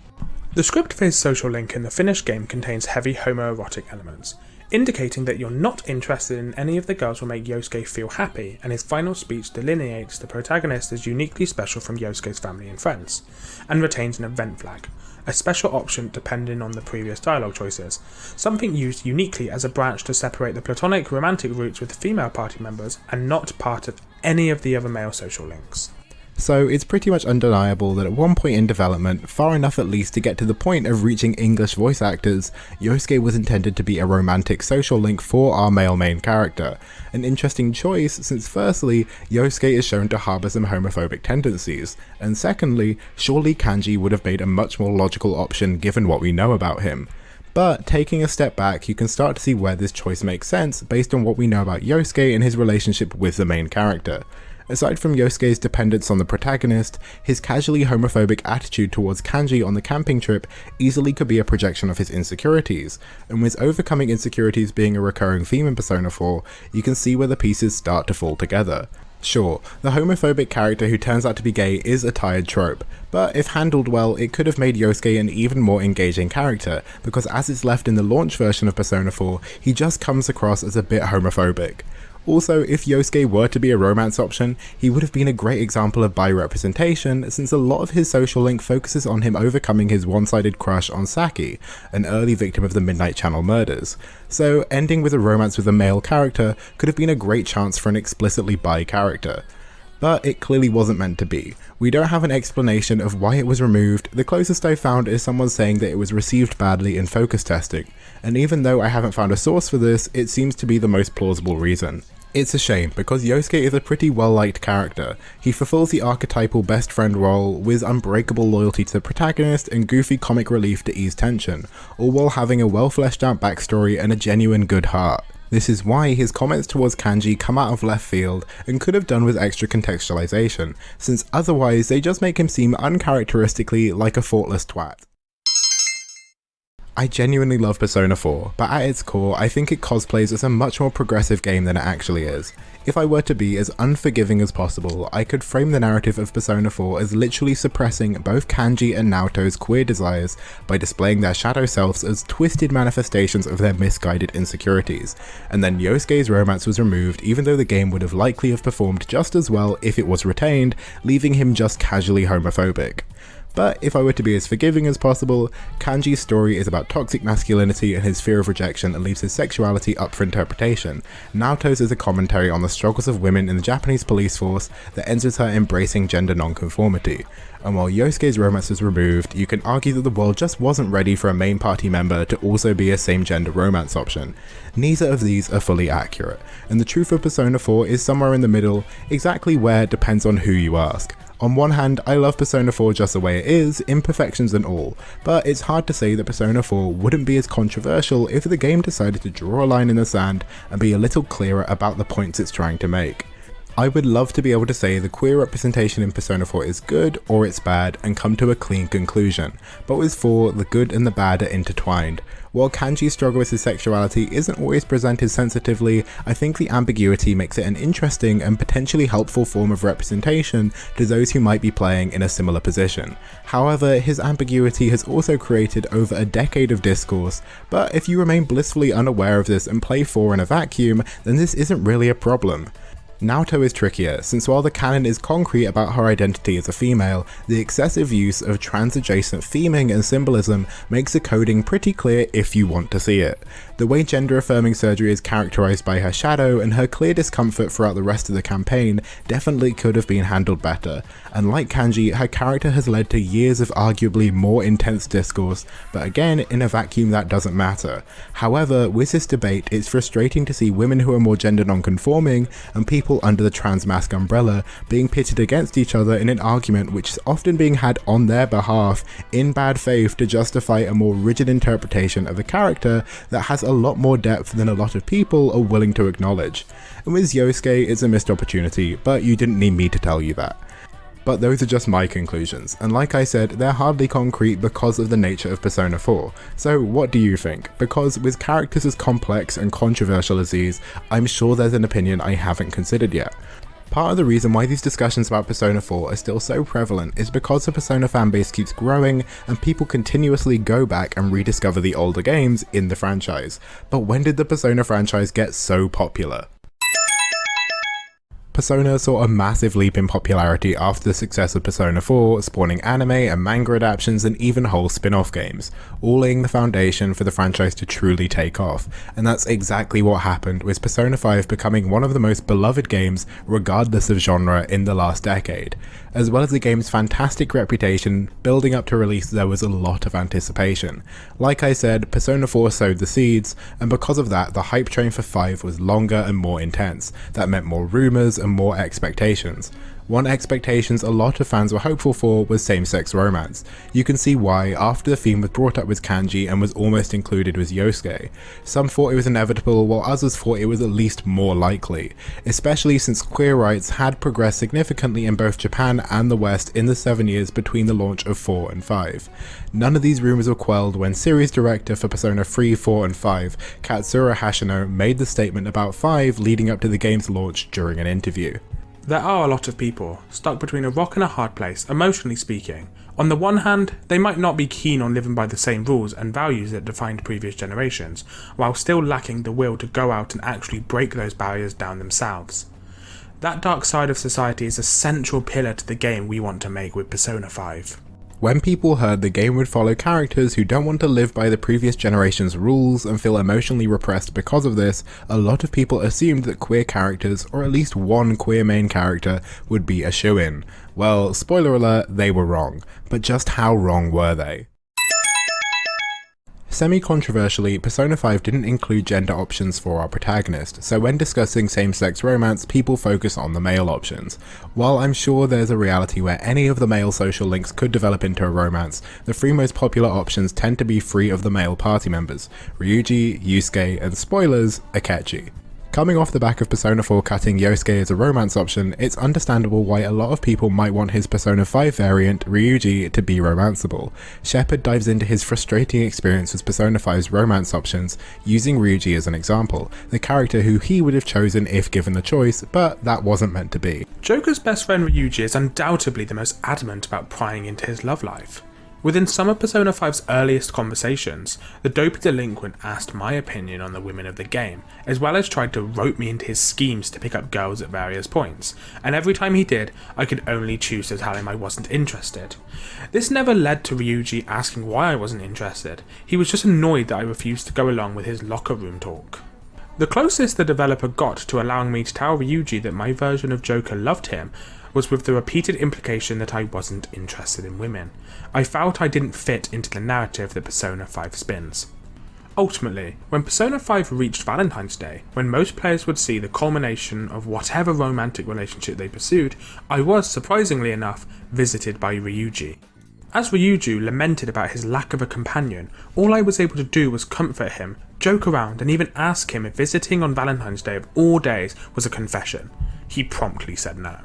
The script for his social link in the finished game contains heavy homoerotic elements, indicating that you're not interested in any of the girls who make Yosuke feel happy, and his final speech delineates the protagonist as uniquely special from Yosuke's family and friends, and retains an event flag, a special option depending on the previous dialogue choices, something used uniquely as a branch to separate the platonic romantic roots with female party members and not part of any of the other male social links. So it's pretty much undeniable that at one point in development, far enough at least to get to the point of reaching English voice actors, Yosuke was intended to be a romantic social link for our male main character. An interesting choice since firstly, Yosuke is shown to harbour some homophobic tendencies, and secondly, surely kanji would have made a much more logical option given what we know about him. But taking a step back, you can start to see where this choice makes sense based on what we know about Yosuke and his relationship with the main character. Aside from Yosuke's dependence on the protagonist, his casually homophobic attitude towards kanji on the camping trip easily could be a projection of his insecurities, and with overcoming insecurities being a recurring theme in Persona 4, you can see where the pieces start to fall together. Sure, the homophobic character who turns out to be gay is a tired trope, but if handled well, it could have made Yosuke an even more engaging character, because as it's left in the launch version of Persona 4, he just comes across as a bit homophobic. Also, if Yosuke were to be a romance option, he would have been a great example of bi-representation, since a lot of his social link focuses on him overcoming his one-sided crush on Saki, an early victim of the Midnight Channel murders. So ending with a romance with a male character could have been a great chance for an explicitly bi character. But it clearly wasn't meant to be. We don't have an explanation of why it was removed. The closest I found is someone saying that it was received badly in focus testing, and even though I haven't found a source for this, it seems to be the most plausible reason. It's a shame, because Yosuke is a pretty well-liked character. He fulfills the archetypal best friend role with unbreakable loyalty to the protagonist and goofy comic relief to ease tension, all while having a well-fleshed out backstory and a genuine good heart. This is why his comments towards kanji come out of left field and could have done with extra contextualization, since otherwise they just make him seem uncharacteristically like a thoughtless twat. I genuinely love Persona 4, but at its core I think it cosplays as a much more progressive game than it actually is. If I were to be as unforgiving as possible, I could frame the narrative of Persona 4 as literally suppressing both Kanji and Naoto's queer desires by displaying their shadow selves as twisted manifestations of their misguided insecurities, and then Yosuke's romance was removed even though the game would have likely have performed just as well if it was retained, leaving him just casually homophobic. But if I were to be as forgiving as possible, Kanji's story is about toxic masculinity and his fear of rejection and leaves his sexuality up for interpretation. Naoto's is a commentary on the struggles of women in the Japanese police force that ends with her embracing gender non-conformity. And while Yosuke's romance was removed, you can argue that the world just wasn't ready for a main party member to also be a same-gender romance option. Neither of these are fully accurate, and the truth of Persona 4 is somewhere in the middle, exactly where depends on who you ask. On one hand, I love Persona 4 just the way it is, imperfections and all, but it's hard to say that Persona 4 wouldn't be as controversial if the game decided to draw a line in the sand and be a little clearer about the points it's trying to make. I would love to be able to say the queer representation in Persona 4 is good or it's bad and come to a clean conclusion, but with 4, the good and the bad are intertwined. While Kanji's struggle with his sexuality isn't always presented sensitively, I think the ambiguity makes it an interesting and potentially helpful form of representation to those who might be playing in a similar position. However, his ambiguity has also created over a decade of discourse, but if you remain blissfully unaware of this and play 4 in a vacuum, then this isn't really a problem. Naoto is trickier, since while the canon is concrete about her identity as a female, the excessive use of trans-adjacent theming and symbolism makes the coding pretty clear if you want to see it. The way gender-affirming surgery is characterized by her shadow and her clear discomfort throughout the rest of the campaign definitely could have been handled better, and like Kanji, her character has led to years of arguably more intense discourse, but again, in a vacuum that doesn't matter. However, with this debate, it's frustrating to see women who are more gender non-conforming and people under the trans mask umbrella being pitted against each other in an argument which is often being had on their behalf in bad faith to justify a more rigid interpretation of the character that has a lot more depth than a lot of people are willing to acknowledge. And with Yosuke, it's a missed opportunity, but you didn't need me to tell you that. But those are just my conclusions, and like I said, they're hardly concrete because of the nature of Persona 4. So what do you think? Because with characters as complex and controversial as these, I'm sure there's an opinion I haven't considered yet. Part of the reason why these discussions about Persona 4 are still so prevalent is because the Persona fanbase keeps growing and people continuously go back and rediscover the older games in the franchise. But when did the Persona franchise get so popular? Persona saw a massive leap in popularity after the success of Persona 4, spawning anime and manga adaptations and even whole spin-off games, all laying the foundation for the franchise to truly take off, and that's exactly what happened, with Persona 5 becoming one of the most beloved games regardless of genre in the last decade. As well as the game's fantastic reputation, building up to release there was a lot of anticipation. Like I said, Persona 4 sowed the seeds, and because of that the hype train for 5 was longer and more intense. That meant more rumours and more expectations. One expectations a lot of fans were hopeful for was same-sex romance. You can see why after the theme was brought up with Kanji and was almost included with Yosuke. Some thought it was inevitable while others thought it was at least more likely, especially since queer rights had progressed significantly in both Japan and the West in the 7 years between the launch of 4 and 5. None of these rumours were quelled when series director for Persona 3, 4 and 5, Katsura Hashino, made the statement about 5 leading up to the game's launch during an interview. There are a lot of people stuck between a rock and a hard place, emotionally speaking. On the one hand, they might not be keen on living by the same rules and values that defined previous generations, while still lacking the will to go out and actually break those barriers down themselves. That dark side of society is a central pillar to the game we want to make with Persona 5. When people heard the game would follow characters who don't want to live by the previous generation's rules and feel emotionally repressed because of this, a lot of people assumed that queer characters, or at least one queer main character, would be a shoo-in. Well, spoiler alert, they were wrong. But just how wrong were they? Semi-controversially, Persona 5 didn't include gender options for our protagonist, so when discussing same-sex romance, people focus on the male options. While I'm sure there's a reality where any of the male social links could develop into a romance, the three most popular options tend to be free of the male party members: Ryuji, Yusuke, and spoilers, Akechi. Coming off the back of Persona 4 cutting Yosuke as a romance option, it's understandable why a lot of people might want his Persona 5 variant, Ryuji, to be romanceable. Shepard dives into his frustrating experience with Persona 5's romance options, using Ryuji as an example, the character who he would have chosen if given the choice, but that wasn't meant to be. Joker's best friend Ryuji is undoubtedly the most adamant about prying into his love life. Within some of Persona 5's earliest conversations, the dopey delinquent asked my opinion on the women of the game, as well as tried to rope me into his schemes to pick up girls at various points, and every time he did, I could only choose to tell him I wasn't interested. This never led to Ryuji asking why I wasn't interested. He was just annoyed that I refused to go along with his locker room talk. The closest the developer got to allowing me to tell Ryuji that my version of Joker loved him was with the repeated implication that I wasn't interested in women. I felt I didn't fit into the narrative that Persona 5 spins. Ultimately, when Persona 5 reached Valentine's Day, when most players would see the culmination of whatever romantic relationship they pursued, I was, surprisingly enough, visited by Ryuji. As Ryuji lamented about his lack of a companion, all I was able to do was comfort him, joke around, and even ask him if visiting on Valentine's Day of all days was a confession. He promptly said no.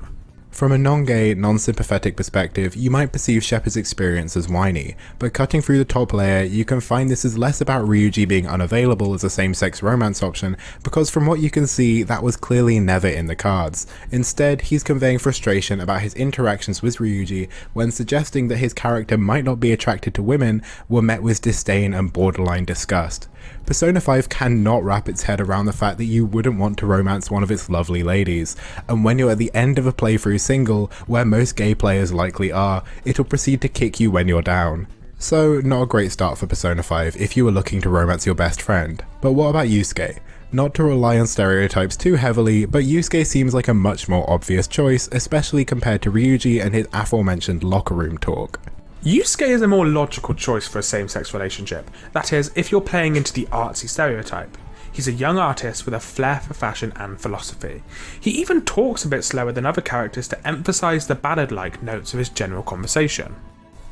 From a non-gay, non-sympathetic perspective, you might perceive Shepard's experience as whiny, but cutting through the top layer, you can find this is less about Ryuji being unavailable as a same-sex romance option, because from what you can see, that was clearly never in the cards. Instead, he's conveying frustration about his interactions with Ryuji when suggesting that his character might not be attracted to women were met with disdain and borderline disgust. Persona 5 cannot wrap its head around the fact that you wouldn't want to romance one of its lovely ladies, and when you're at the end of a playthrough single, where most gay players likely are, it'll proceed to kick you when you're down. So, not a great start for Persona 5 if you were looking to romance your best friend. But what about Yusuke? Not to rely on stereotypes too heavily, but Yusuke seems like a much more obvious choice, especially compared to Ryuji and his aforementioned locker room talk. Yusuke is a more logical choice for a same-sex relationship, that is, if you're playing into the artsy stereotype. He's a young artist with a flair for fashion and philosophy. He even talks a bit slower than other characters to emphasise the ballad-like notes of his general conversation.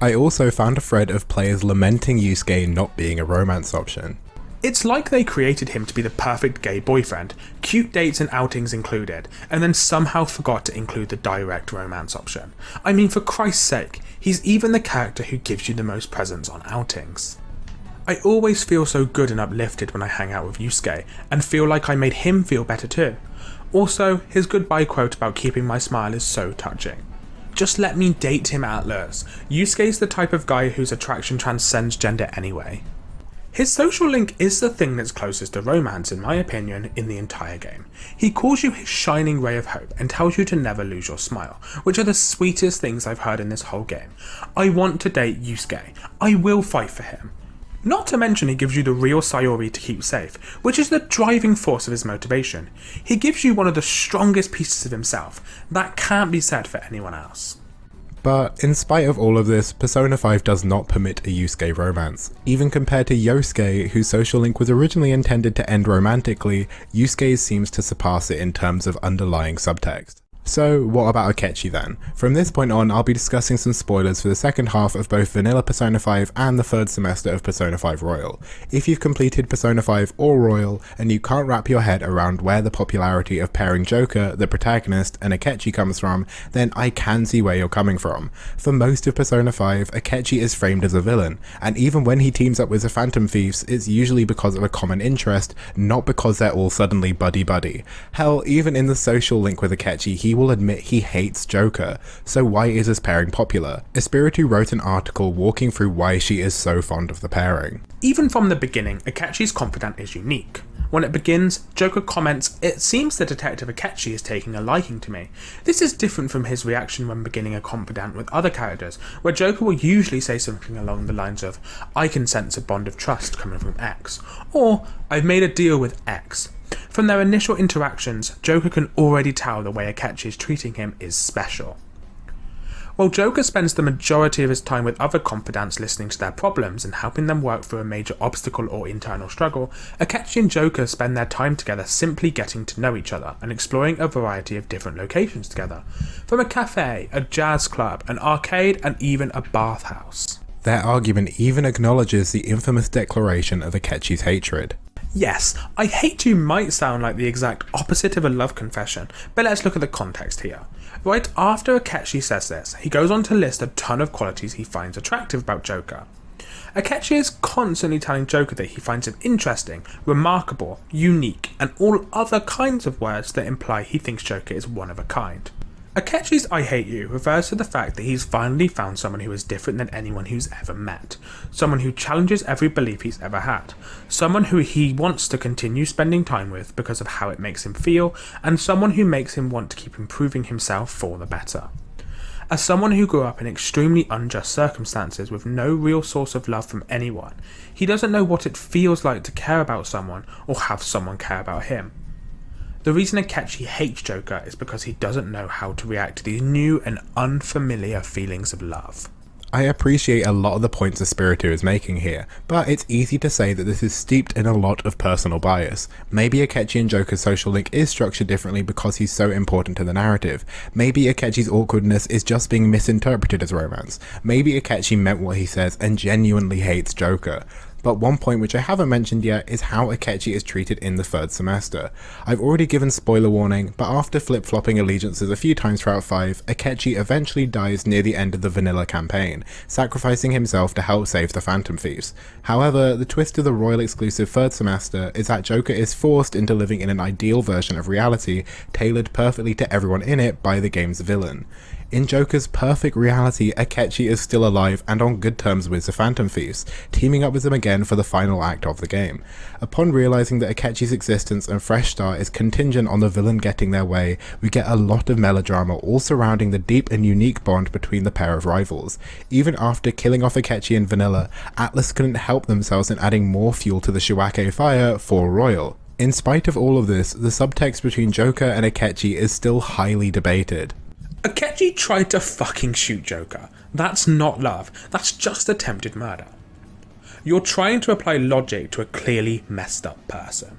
I also found a thread of players lamenting Yusuke not being a romance option. It's like they created him to be the perfect gay boyfriend, cute dates and outings included, and then somehow forgot to include the direct romance option. I mean, for Christ's sake, he's even the character who gives you the most presents on outings. I always feel so good and uplifted when I hang out with Yusuke, and feel like I made him feel better too. Also, his goodbye quote about keeping my smile is so touching. Just let me date him, Atlus. Yusuke's the type of guy whose attraction transcends gender anyway. His social link is the thing that's closest to romance, in my opinion, in the entire game. He calls you his shining ray of hope and tells you to never lose your smile, which are the sweetest things I've heard in this whole game. I want to date Yusuke. I will fight for him. Not to mention he gives you the real Sayori to keep safe, which is the driving force of his motivation. He gives you one of the strongest pieces of himself. That can't be said for anyone else. But in spite of all of this, Persona 5 does not permit a Yusuke romance. Even compared to Yosuke, whose social link was originally intended to end romantically, Yusuke's seems to surpass it in terms of underlying subtext. So what about Akechi then? From this point on, I'll be discussing some spoilers for the second half of both vanilla Persona 5 and the third semester of Persona 5 Royal. If you've completed Persona 5 or Royal, and you can't wrap your head around where the popularity of pairing Joker, the protagonist, and Akechi comes from, then I can see where you're coming from. For most of Persona 5, Akechi is framed as a villain, and even when he teams up with the Phantom Thieves, it's usually because of a common interest, not because they're all suddenly buddy-buddy. Hell, even in the social link with Akechi, he will admit he hates Joker, so why is this pairing popular? Espiritu wrote an article walking through why she is so fond of the pairing. Even from the beginning, Akechi's confidant is unique. When it begins, Joker comments, "It seems the Detective Akechi is taking a liking to me." This is different from his reaction when beginning a confidant with other characters, where Joker will usually say something along the lines of, "I can sense a bond of trust coming from X," or "I've made a deal with X." From their initial interactions, Joker can already tell the way Akechi is treating him is special. While Joker spends the majority of his time with other confidants listening to their problems and helping them work through a major obstacle or internal struggle, Akechi and Joker spend their time together simply getting to know each other and exploring a variety of different locations together, from a cafe, a jazz club, an arcade, and even a bathhouse. Their argument even acknowledges the infamous declaration of Akechi's hatred. Yes, I hate you might sound like the exact opposite of a love confession, but let's look at the context here. Right after Akechi says this, he goes on to list a ton of qualities he finds attractive about Joker. Akechi is constantly telling Joker that he finds him interesting, remarkable, unique, and all other kinds of words that imply he thinks Joker is one of a kind. Akechi's I hate you refers to the fact that he's finally found someone who is different than anyone who's ever met, someone who challenges every belief he's ever had, someone who he wants to continue spending time with because of how it makes him feel, and someone who makes him want to keep improving himself for the better. As someone who grew up in extremely unjust circumstances with no real source of love from anyone, he doesn't know what it feels like to care about someone or have someone care about him. The reason Akechi hates Joker is because he doesn't know how to react to these new and unfamiliar feelings of love. I appreciate a lot of the points Espiritu is making here, but it's easy to say that this is steeped in a lot of personal bias. Maybe Akechi and Joker's social link is structured differently because he's so important to the narrative. Maybe Akechi's awkwardness is just being misinterpreted as romance. Maybe Akechi meant what he says and genuinely hates Joker. But one point which I haven't mentioned yet is how Akechi is treated in the third semester. I've already given spoiler warning, but after flip-flopping allegiances a few times throughout 5, Akechi eventually dies near the end of the vanilla campaign, sacrificing himself to help save the Phantom Thieves. However, the twist of the Royal exclusive third semester is that Joker is forced into living in an ideal version of reality, tailored perfectly to everyone in it by the game's villain. In Joker's perfect reality, Akechi is still alive and on good terms with the Phantom Thieves, teaming up with them again for the final act of the game. Upon realizing that Akechi's existence and fresh start is contingent on the villain getting their way, we get a lot of melodrama all surrounding the deep and unique bond between the pair of rivals. Even after killing off Akechi and Vanilla, Atlus couldn't help themselves in adding more fuel to the Shiwake fire for Royal. In spite of all of this, the subtext between Joker and Akechi is still highly debated. Akechi tried to fucking shoot Joker. That's not love, that's just attempted murder. You're trying to apply logic to a clearly messed up person.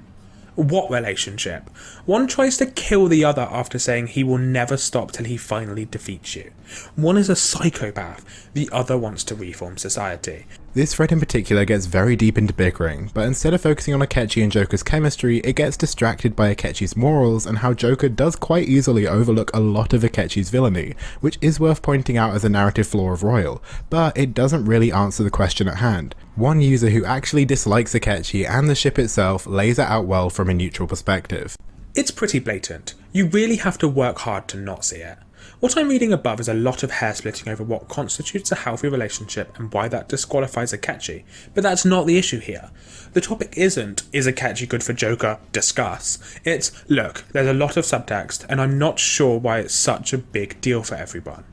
What relationship? One tries to kill the other after saying he will never stop till he finally defeats you. One is a psychopath, the other wants to reform society. This thread in particular gets very deep into bickering, but instead of focusing on Akechi and Joker's chemistry, it gets distracted by Akechi's morals and how Joker does quite easily overlook a lot of Akechi's villainy, which is worth pointing out as a narrative flaw of Royal, but it doesn't really answer the question at hand. One user who actually dislikes Akechi and the ship itself lays it out well from a neutral perspective. It's pretty blatant. You really have to work hard to not see it. What I'm reading above is a lot of hair splitting over what constitutes a healthy relationship and why that disqualifies Akechi, but that's not the issue here. The topic isn't, is Akechi good for Joker? Discuss. It's, look, there's a lot of subtext and I'm not sure why it's such a big deal for everyone.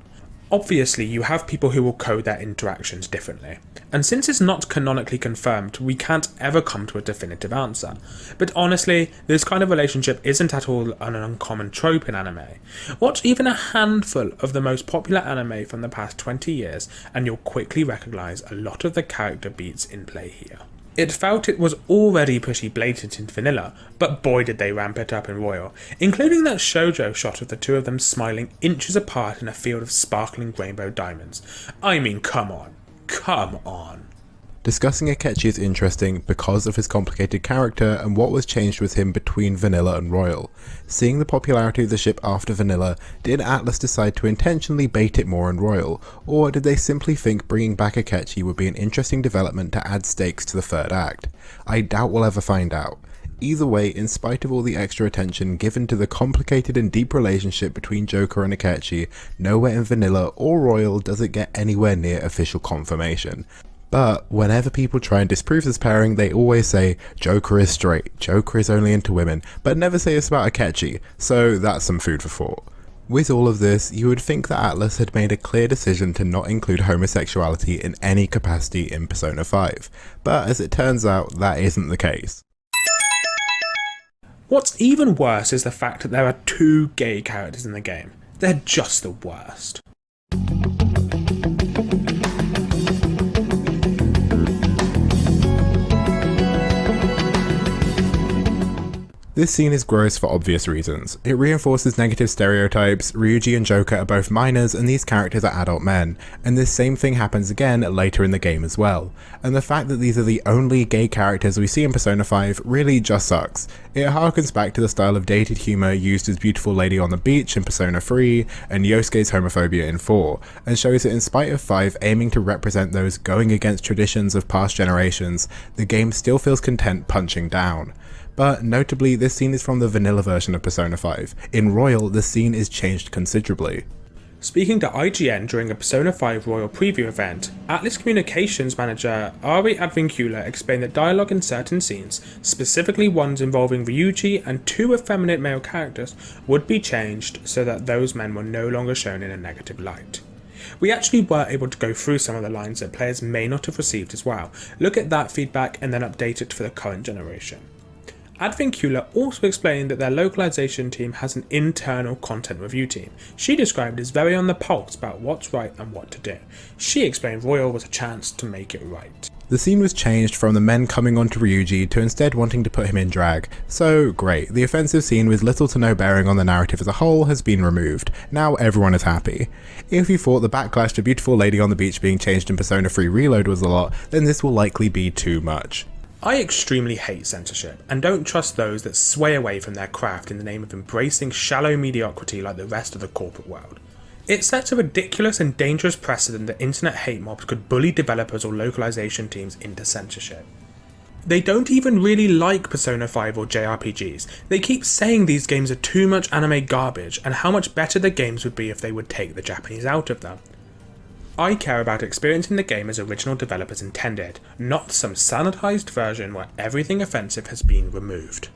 Obviously, you have people who will code their interactions differently, and since it's not canonically confirmed, we can't ever come to a definitive answer. But honestly, this kind of relationship isn't at all an uncommon trope in anime. Watch even a handful of the most popular anime from the past 20 years, and you'll quickly recognise a lot of the character beats in play here. It felt it was already pretty blatant in vanilla, but boy did they ramp it up in Royal, including that shoujo shot of the two of them smiling inches apart in a field of sparkling rainbow diamonds. I mean, come on. Come on. Discussing Akechi is interesting because of his complicated character and what was changed with him between Vanilla and Royal. Seeing the popularity of the ship after Vanilla, did Atlus decide to intentionally bait it more in Royal, or did they simply think bringing back Akechi would be an interesting development to add stakes to the third act? I doubt we'll ever find out. Either way, in spite of all the extra attention given to the complicated and deep relationship between Joker and Akechi, nowhere in Vanilla or Royal does it get anywhere near official confirmation. But whenever people try and disprove this pairing, they always say Joker is straight, Joker is only into women, but never say this about Akechi, so that's some food for thought. With all of this, you would think that Atlus had made a clear decision to not include homosexuality in any capacity in Persona 5, but as it turns out, that isn't the case. What's even worse is the fact that there are two gay characters in the game. They're just the worst. This scene is gross for obvious reasons. It reinforces negative stereotypes. Ryuji and Joker are both minors and these characters are adult men, and this same thing happens again later in the game as well. And the fact that these are the only gay characters we see in Persona 5 really just sucks. It harkens back to the style of dated humour used as Beautiful Lady on the Beach in Persona 3 and Yosuke's homophobia in 4, and shows that in spite of 5 aiming to represent those going against traditions of past generations, the game still feels content punching down. But notably, this scene is from the vanilla version of Persona 5. In Royal, the scene is changed considerably. Speaking to IGN during a Persona 5 Royal preview event, Atlus communications manager Ari Advincula explained that dialogue in certain scenes, specifically ones involving Ryuji and 2 effeminate male characters, would be changed so that those men were no longer shown in a negative light. We actually were able to go through some of the lines that players may not have received as well, look at that feedback and then update it for the current generation. Advincula also explained that their localization team has an internal content review team. She described as very on the pulse about what's right and what to do. She explained Royal was a chance to make it right. The scene was changed from the men coming onto Ryuji to instead wanting to put him in drag. So great, the offensive scene with little to no bearing on the narrative as a whole has been removed. Now everyone is happy. If you thought the backlash to Beautiful Lady on the Beach being changed in Persona 3 Reload was a lot, then this will likely be too much. I extremely hate censorship, and don't trust those that sway away from their craft in the name of embracing shallow mediocrity like the rest of the corporate world. It sets a ridiculous and dangerous precedent that internet hate mobs could bully developers or localization teams into censorship. They don't even really like Persona 5 or JRPGs. They keep saying these games are too much anime garbage and how much better the games would be if they would take the Japanese out of them. I care about experiencing the game as original developers intended, not some sanitized version where everything offensive has been removed.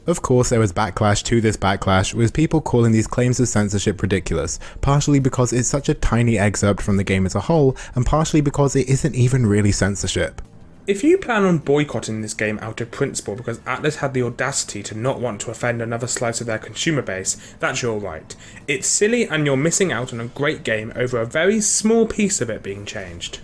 Of course, there was backlash to this backlash, with people calling these claims of censorship ridiculous, partially because it's such a tiny excerpt from the game as a whole, and partially because it isn't even really censorship. If you plan on boycotting this game out of principle because Atlus had the audacity to not want to offend another slice of their consumer base, that's your right. It's silly and you're missing out on a great game over a very small piece of it being changed.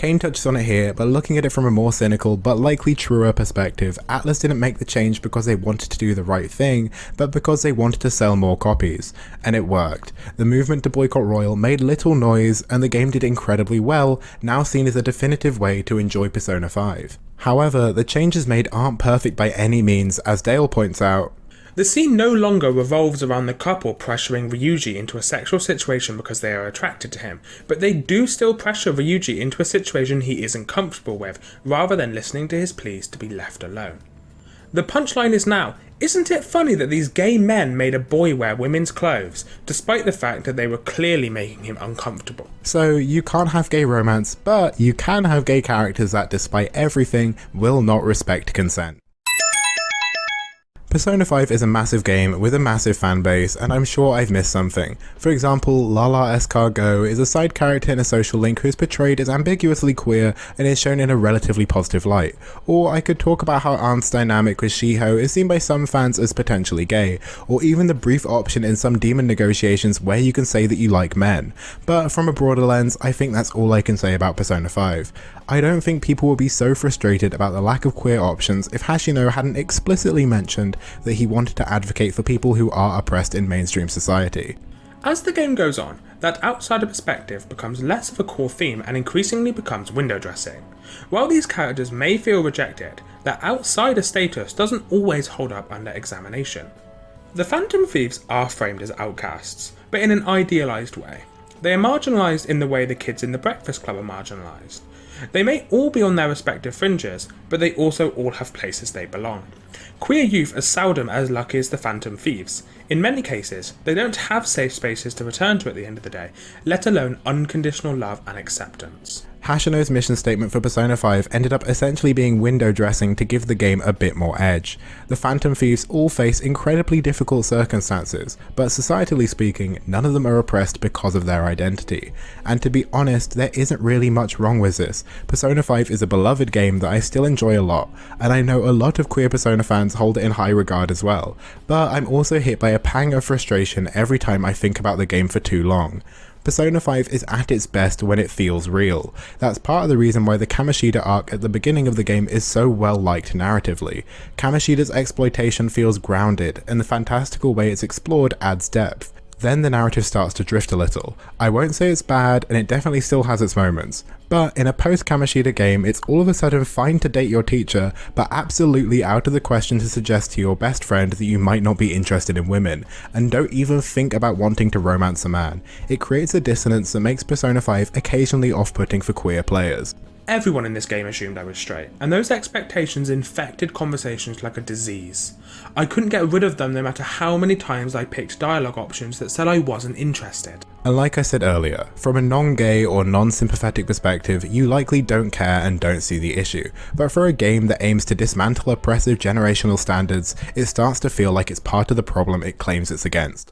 Kane touches on it here, but looking at it from a more cynical but likely truer perspective, Atlus didn't make the change because they wanted to do the right thing, but because they wanted to sell more copies. And it worked. The movement to boycott Royal made little noise, and the game did incredibly well, now seen as a definitive way to enjoy Persona 5. However, the changes made aren't perfect by any means, as Dale points out. The scene no longer revolves around the couple pressuring Ryuji into a sexual situation because they are attracted to him, but they do still pressure Ryuji into a situation he isn't comfortable with, rather than listening to his pleas to be left alone. The punchline is now, isn't it funny that these gay men made a boy wear women's clothes, despite the fact that they were clearly making him uncomfortable? So you can't have gay romance, but you can have gay characters that, despite everything, will not respect consent. Persona 5 is a massive game with a massive fanbase, and I'm sure I've missed something. For example, Lala Escargot is a side character in a social link who is portrayed as ambiguously queer and is shown in a relatively positive light. Or I could talk about how Arndt's dynamic with Shiho is seen by some fans as potentially gay, or even the brief option in some demon negotiations where you can say that you like men. But from a broader lens, I think that's all I can say about Persona 5. I don't think people would be so frustrated about the lack of queer options if Hashino hadn't explicitly mentioned that he wanted to advocate for people who are oppressed in mainstream society. As the game goes on, that outsider perspective becomes less of a core theme and increasingly becomes window dressing. While these characters may feel rejected, their outsider status doesn't always hold up under examination. The Phantom Thieves are framed as outcasts, but in an idealised way. They are marginalised in the way the kids in the Breakfast Club are marginalised. They may all be on their respective fringes, but they also all have places they belong. Queer youth are seldom as lucky as the Phantom Thieves. In many cases, they don't have safe spaces to return to at the end of the day, let alone unconditional love and acceptance. Hashino's mission statement for Persona 5 ended up essentially being window dressing to give the game a bit more edge. The Phantom Thieves all face incredibly difficult circumstances, but societally speaking, none of them are oppressed because of their identity. And to be honest, there isn't really much wrong with this. Persona 5 is a beloved game that I still enjoy a lot, and I know a lot of queer Persona Persona fans hold it in high regard as well, but I'm also hit by a pang of frustration every time I think about the game for too long. Persona 5 is at its best when it feels real. That's part of the reason why the Kamoshida arc at the beginning of the game is so well liked narratively. Kamoshida's exploitation feels grounded, and the fantastical way it's explored adds depth. Then the narrative starts to drift a little. I won't say it's bad, and it definitely still has its moments, but in a post-Kamoshida game, it's all of a sudden fine to date your teacher, but absolutely out of the question to suggest to your best friend that you might not be interested in women, and don't even think about wanting to romance a man. It creates a dissonance that makes Persona 5 occasionally off-putting for queer players. Everyone in this game assumed I was straight, and those expectations infected conversations like a disease. I couldn't get rid of them no matter how many times I picked dialogue options that said I wasn't interested. And like I said earlier, from a non-gay or non-sympathetic perspective, you likely don't care and don't see the issue, but for a game that aims to dismantle oppressive generational standards, it starts to feel like it's part of the problem it claims it's against.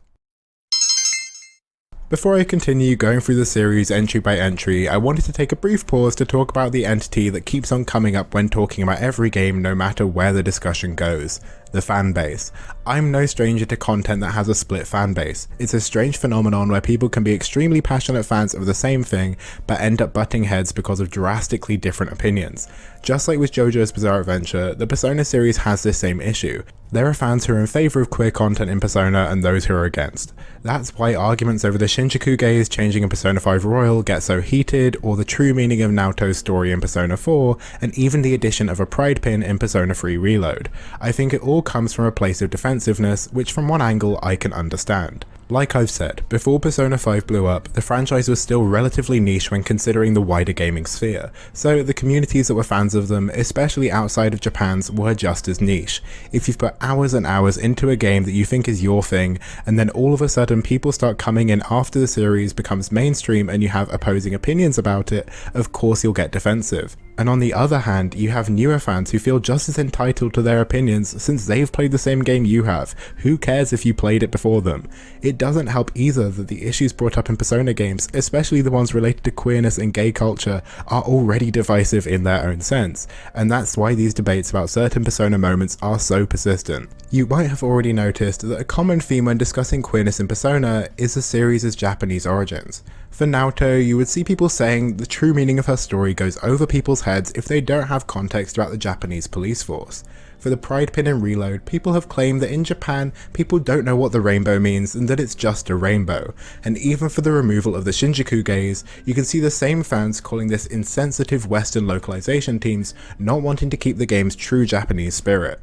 Before I continue going through the series entry by entry, I wanted to take a brief pause to talk about the entity that keeps on coming up when talking about every game no matter where the discussion goes. The fanbase. I'm no stranger to content that has a split fanbase. It's a strange phenomenon where people can be extremely passionate fans of the same thing, but end up butting heads because of drastically different opinions. Just like with JoJo's Bizarre Adventure, the Persona series has this same issue. There are fans who are in favour of queer content in Persona and those who are against. That's why arguments over the Shinjuku gays changing in Persona 5 Royal get so heated, or the true meaning of Naoto's story in Persona 4, and even the addition of a pride pin in Persona 3 Reload. I think it all comes from a place of defensiveness, which from one angle I can understand. Like I've said, before Persona 5 blew up, the franchise was still relatively niche when considering the wider gaming sphere, so the communities that were fans of them, especially outside of Japan's, were just as niche. If you've put hours and hours into a game that you think is your thing, and then all of a sudden people start coming in after the series becomes mainstream and you have opposing opinions about it, of course you'll get defensive. And on the other hand, you have newer fans who feel just as entitled to their opinions since they've played the same game you have. Who cares if you played it before them? It doesn't help either that the issues brought up in Persona games, especially the ones related to queerness and gay culture, are already divisive in their own sense, and that's why these debates about certain Persona moments are so persistent. You might have already noticed that a common theme when discussing queerness in Persona is the series' Japanese origins. For Naoto, you would see people saying the true meaning of her story goes over people's heads if they don't have context about the Japanese police force. For the pride pin in Reload, people have claimed that in Japan, people don't know what the rainbow means and that it's just a rainbow. And even for the removal of the Shinjuku gays, you can see the same fans calling this insensitive Western localization teams not wanting to keep the game's true Japanese spirit.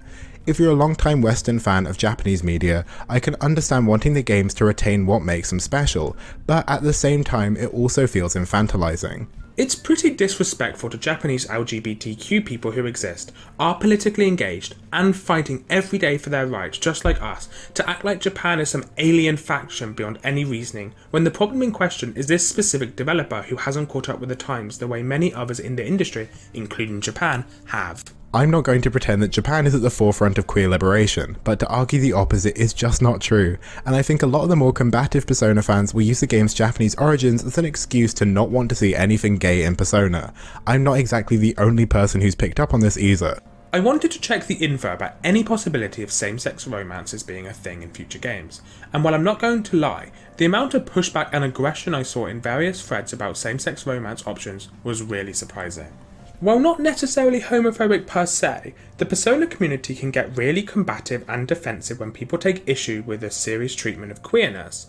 If you're a long-time Western fan of Japanese media, I can understand wanting the games to retain what makes them special, but at the same time it also feels infantilizing. It's pretty disrespectful to Japanese LGBTQ people who exist, are politically engaged, and fighting every day for their rights just like us, to act like Japan is some alien faction beyond any reasoning, when the problem in question is this specific developer who hasn't caught up with the times the way many others in the industry, including Japan, have. I'm not going to pretend that Japan is at the forefront of queer liberation, but to argue the opposite is just not true, and I think a lot of the more combative Persona fans will use the game's Japanese origins as an excuse to not want to see anything gay in Persona. I'm not exactly the only person who's picked up on this either. I wanted to check the info about any possibility of same-sex romances being a thing in future games, and while I'm not going to lie, the amount of pushback and aggression I saw in various threads about same-sex romance options was really surprising. While not necessarily homophobic per se, the Persona community can get really combative and defensive when people take issue with the series' treatment of queerness.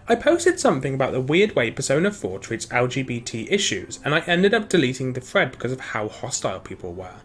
I posted something about the weird way Persona 4 treats LGBT issues, and I ended up deleting the thread because of how hostile people were.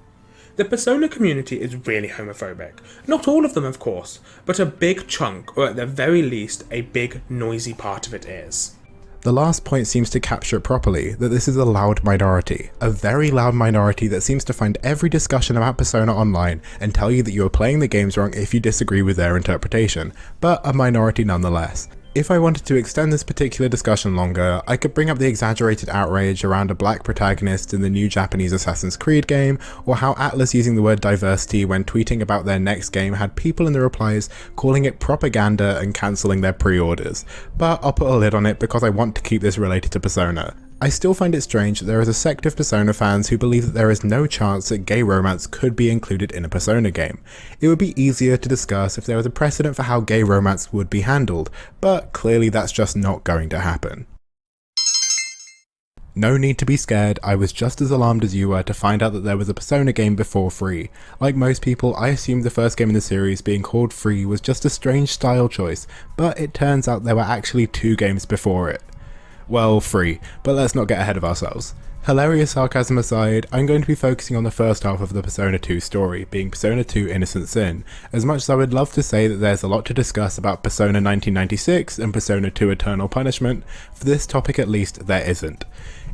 The Persona community is really homophobic. Not all of them, of course, but a big chunk, or at the very least, a big noisy part of it is. The last point seems to capture it properly, that this is a loud minority. A very loud minority that seems to find every discussion about Persona online and tell you that you are playing the games wrong if you disagree with their interpretation, but a minority nonetheless. If I wanted to extend this particular discussion longer, I could bring up the exaggerated outrage around a black protagonist in the new Japanese Assassin's Creed game, or how Atlus using the word diversity when tweeting about their next game had people in the replies calling it propaganda and cancelling their pre-orders, but I'll put a lid on it because I want to keep this related to Persona. I still find it strange that there is a sect of Persona fans who believe that there is no chance that gay romance could be included in a Persona game. It would be easier to discuss if there was a precedent for how gay romance would be handled, but clearly that's just not going to happen. No need to be scared, I was just as alarmed as you were to find out that there was a Persona game before Free. Like most people, I assumed the first game in the series being called Free was just a strange style choice, but it turns out there were actually 2 games before it. Well, Free, but let's not get ahead of ourselves. Hilarious sarcasm aside, I'm going to be focusing on the first half of the Persona 2 story, being Persona 2 Innocent Sin, as much as I would love to say that there's a lot to discuss about Persona 1996 and Persona 2 Eternal Punishment, for this topic at least there isn't.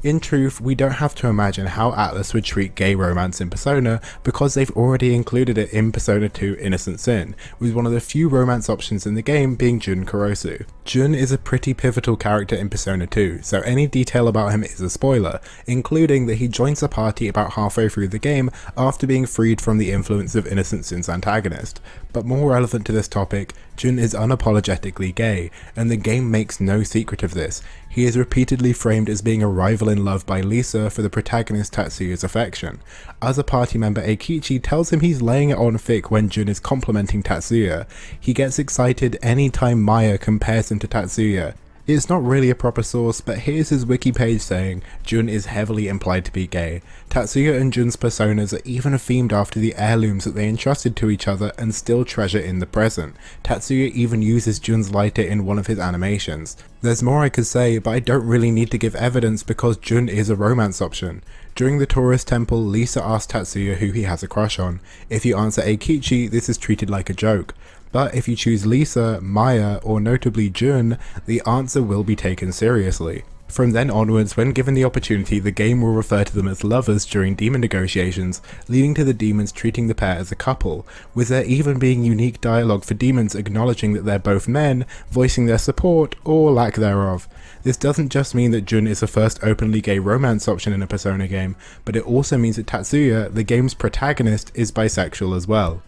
In truth, we don't have to imagine how Atlus would treat gay romance in Persona because they've already included it in Persona 2 Innocent Sin, with one of the few romance options in the game being Jun Kurosu. Jun is a pretty pivotal character in Persona 2, so any detail about him is a spoiler, including that he joins the party about halfway through the game after being freed from the influence of Innocent Sin's antagonist. But more relevant to this topic, Jun is unapologetically gay, and the game makes no secret of this. He is repeatedly framed as being a rival in love by Lisa for the protagonist Tatsuya's affection. Other party member Eikichi tells him he's laying it on thick when Jun is complimenting Tatsuya. He gets excited anytime Maya compares him to Tatsuya. It's not really a proper source, but here's his wiki page saying Jun is heavily implied to be gay. Tatsuya and Jun's personas are even themed after the heirlooms that they entrusted to each other and still treasure in the present. Tatsuya even uses Jun's lighter in one of his animations. There's more I could say, but I don't really need to give evidence because Jun is a romance option. During the tourist temple, Lisa asks Tatsuya who he has a crush on. If you answer Eikichi, this is treated like a joke. But if you choose Lisa, Maya, or notably Jun, the answer will be taken seriously. From then onwards, when given the opportunity, the game will refer to them as lovers during demon negotiations, leading to the demons treating the pair as a couple, with there even being unique dialogue for demons acknowledging that they're both men, voicing their support, or lack thereof. This doesn't just mean that Jun is the first openly gay romance option in a Persona game, but it also means that Tatsuya, the game's protagonist, is bisexual as well.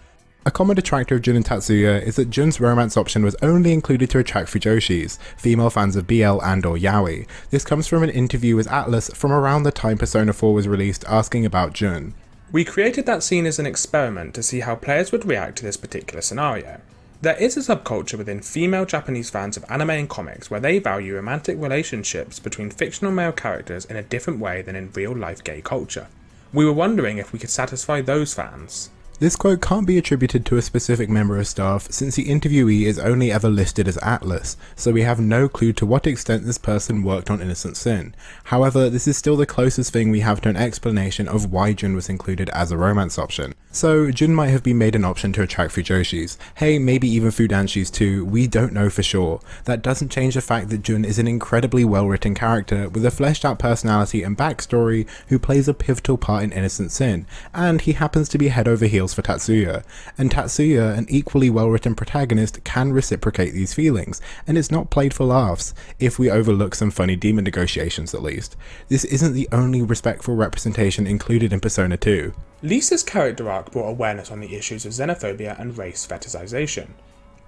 A common detractor of Jun and Tatsuya is that Jun's romance option was only included to attract fujoshis, female fans of BL and or yaoi. This comes from an interview with Atlus from around the time Persona 4 was released asking about Jun. We created that scene as an experiment to see how players would react to this particular scenario. There is a subculture within female Japanese fans of anime and comics where they value romantic relationships between fictional male characters in a different way than in real life gay culture. We were wondering if we could satisfy those fans. This quote can't be attributed to a specific member of staff since the interviewee is only ever listed as Atlus, so we have no clue to what extent this person worked on Innocent Sin. However, this is still the closest thing we have to an explanation of why Jun was included as a romance option. So Jun might have been made an option to attract fujoshis. Hey, maybe even fudanshis too, we don't know for sure. That doesn't change the fact that Jun is an incredibly well written character with a fleshed out personality and backstory who plays a pivotal part in Innocent Sin, and he happens to be head over heels for Tatsuya, and Tatsuya, an equally well-written protagonist, can reciprocate these feelings, and it's not played for laughs, if we overlook some funny demon negotiations at least. This isn't the only respectful representation included in Persona 2. Lisa's character arc brought awareness on the issues of xenophobia and race fetishization.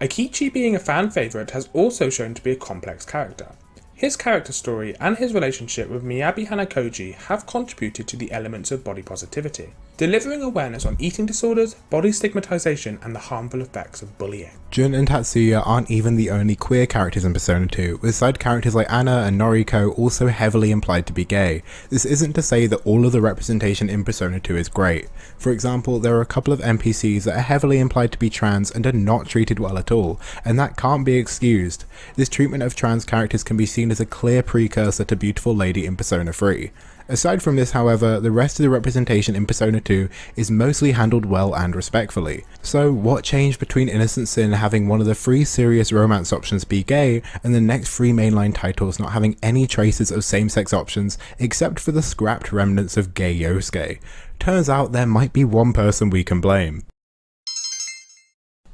Eikichi being a fan favourite has also shown to be a complex character. His character story and his relationship with Miyabi Hanakoji have contributed to the elements of body positivity, delivering awareness on eating disorders, body stigmatization, and the harmful effects of bullying. Jun and Tatsuya aren't even the only queer characters in Persona 2, with side characters like Anna and Noriko also heavily implied to be gay. This isn't to say that all of the representation in Persona 2 is great. For example, there are a couple of NPCs that are heavily implied to be trans and are not treated well at all, and that can't be excused. This treatment of trans characters can be seen as a clear precursor to Beautiful Lady in Persona 3. Aside from this, however, the rest of the representation in Persona 2 is mostly handled well and respectfully. So what changed between Innocent Sin having one of the 3 serious romance options be gay, and the next 3 mainline titles not having any traces of same-sex options except for the scrapped remnants of gay Yosuke? Turns out there might be one person we can blame.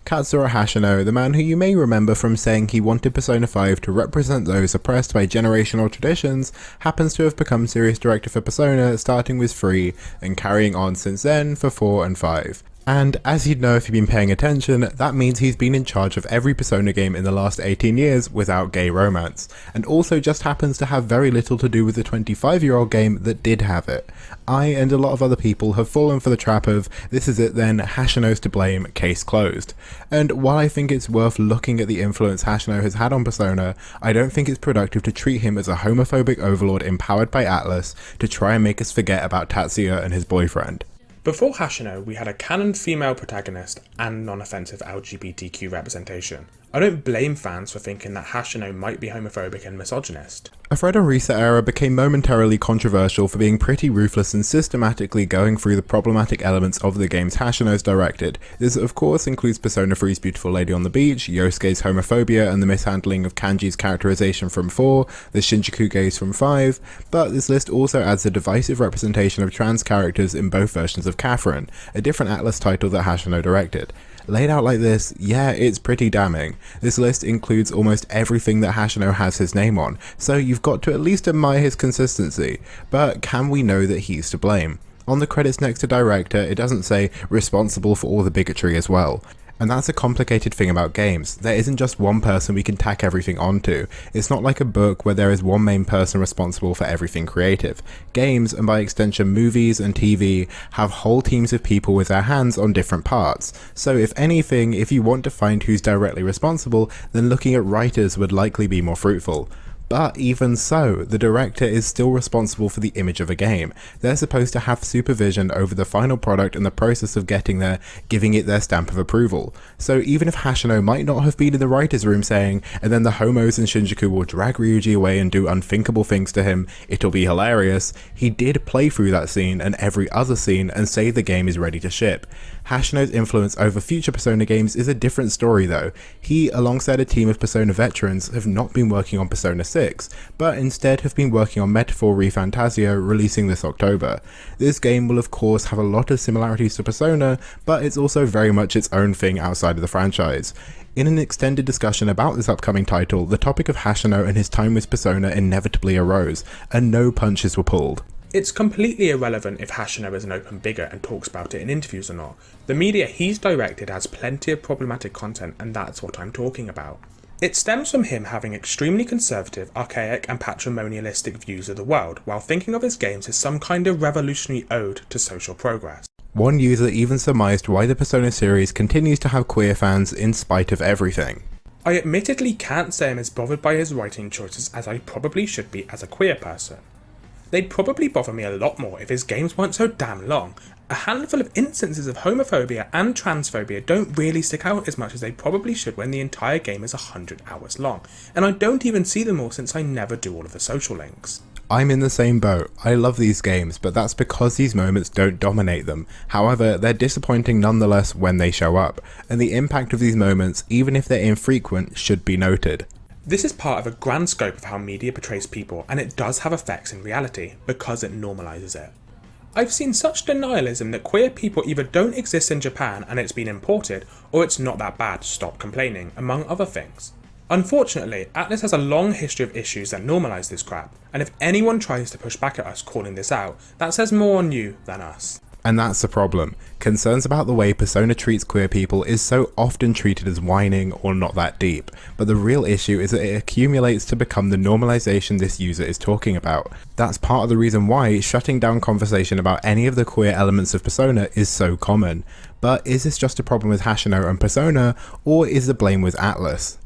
Katsura Hashino, the man who you may remember from saying he wanted Persona 5 to represent those oppressed by generational traditions, happens to have become series director for Persona starting with 3 and carrying on since then for 4 and 5. And as you'd know if you've been paying attention, that means he's been in charge of every Persona game in the last 18 years without gay romance, and also just happens to have very little to do with the 25-year-old game that did have it. I and a lot of other people have fallen for the trap of, this is it then, Hashino's to blame, case closed. And while I think it's worth looking at the influence Hashino has had on Persona, I don't think it's productive to treat him as a homophobic overlord empowered by Atlus to try and make us forget about Tatsuya and his boyfriend. Before Hashino, we had a canon female protagonist and non-offensive LGBTQ representation. I don't blame fans for thinking that Hashino might be homophobic and misogynist. A thread on Reset Era became momentarily controversial for being pretty ruthless and systematically going through the problematic elements of the games Hashino's directed. This of course includes Persona 3's Beautiful Lady on the Beach, Yosuke's homophobia and the mishandling of Kanji's characterization from 4, the Shinjuku gays from 5, but this list also adds a divisive representation of trans characters in both versions of Catherine, a different Atlus title that Hashino directed. Laid out like this, yeah, it's pretty damning. This list includes almost everything that Hashino has his name on, so you've got to at least admire his consistency, but can we know that he's to blame? On the credits next to director, it doesn't say responsible for all the bigotry as well. And that's a complicated thing about games. There isn't just one person we can tack everything onto. It's not like a book where there is one main person responsible for everything creative. Games, and by extension movies and TV, have whole teams of people with their hands on different parts. So if anything, if you want to find who's directly responsible, then looking at writers would likely be more fruitful. But even so, the director is still responsible for the image of a game. They're supposed to have supervision over the final product and the process of getting there, giving it their stamp of approval. So even if Hashino might not have been in the writer's room saying, and then the homos in Shinjuku will drag Ryuji away and do unthinkable things to him, it'll be hilarious, he did play through that scene and every other scene and say the game is ready to ship. Hashino's influence over future Persona games is a different story though. He, alongside a team of Persona veterans, have not been working on Persona 6, but instead have been working on Metaphor ReFantazio, releasing this October. This game will of course have a lot of similarities to Persona, but it's also very much its own thing outside of the franchise. In an extended discussion about this upcoming title, the topic of Hashino and his time with Persona inevitably arose, and no punches were pulled. It's completely irrelevant if Hashino is an open bigot and talks about it in interviews or not. The media he's directed has plenty of problematic content, and that's what I'm talking about. It stems from him having extremely conservative, archaic and patrimonialistic views of the world, while thinking of his games as some kind of revolutionary ode to social progress. One user even surmised why the Persona series continues to have queer fans in spite of everything. I admittedly can't say I'm as bothered by his writing choices as I probably should be as a queer person. They'd probably bother me a lot more if his games weren't so damn long. A handful of instances of homophobia and transphobia don't really stick out as much as they probably should when the entire game is 100 hours long, and I don't even see them all since I never do all of the social links. I'm in the same boat. I love these games, but that's because these moments don't dominate them. However, they're disappointing nonetheless when they show up, and the impact of these moments, even if they're infrequent, should be noted. This is part of a grand scope of how media portrays people, and it does have effects in reality, because it normalises it. I've seen such denialism that queer people either don't exist in Japan and it's been imported, or it's not that bad, stop complaining, among other things. Unfortunately, Atlus has a long history of issues that normalise this crap, and if anyone tries to push back at us calling this out, that says more on you than us. And that's the problem. Concerns about the way Persona treats queer people is so often treated as whining or not that deep, but the real issue is that it accumulates to become the normalization this user is talking about. That's part of the reason why shutting down conversation about any of the queer elements of Persona is so common. But is this just a problem with Hashino and Persona, or is the blame with Atlus?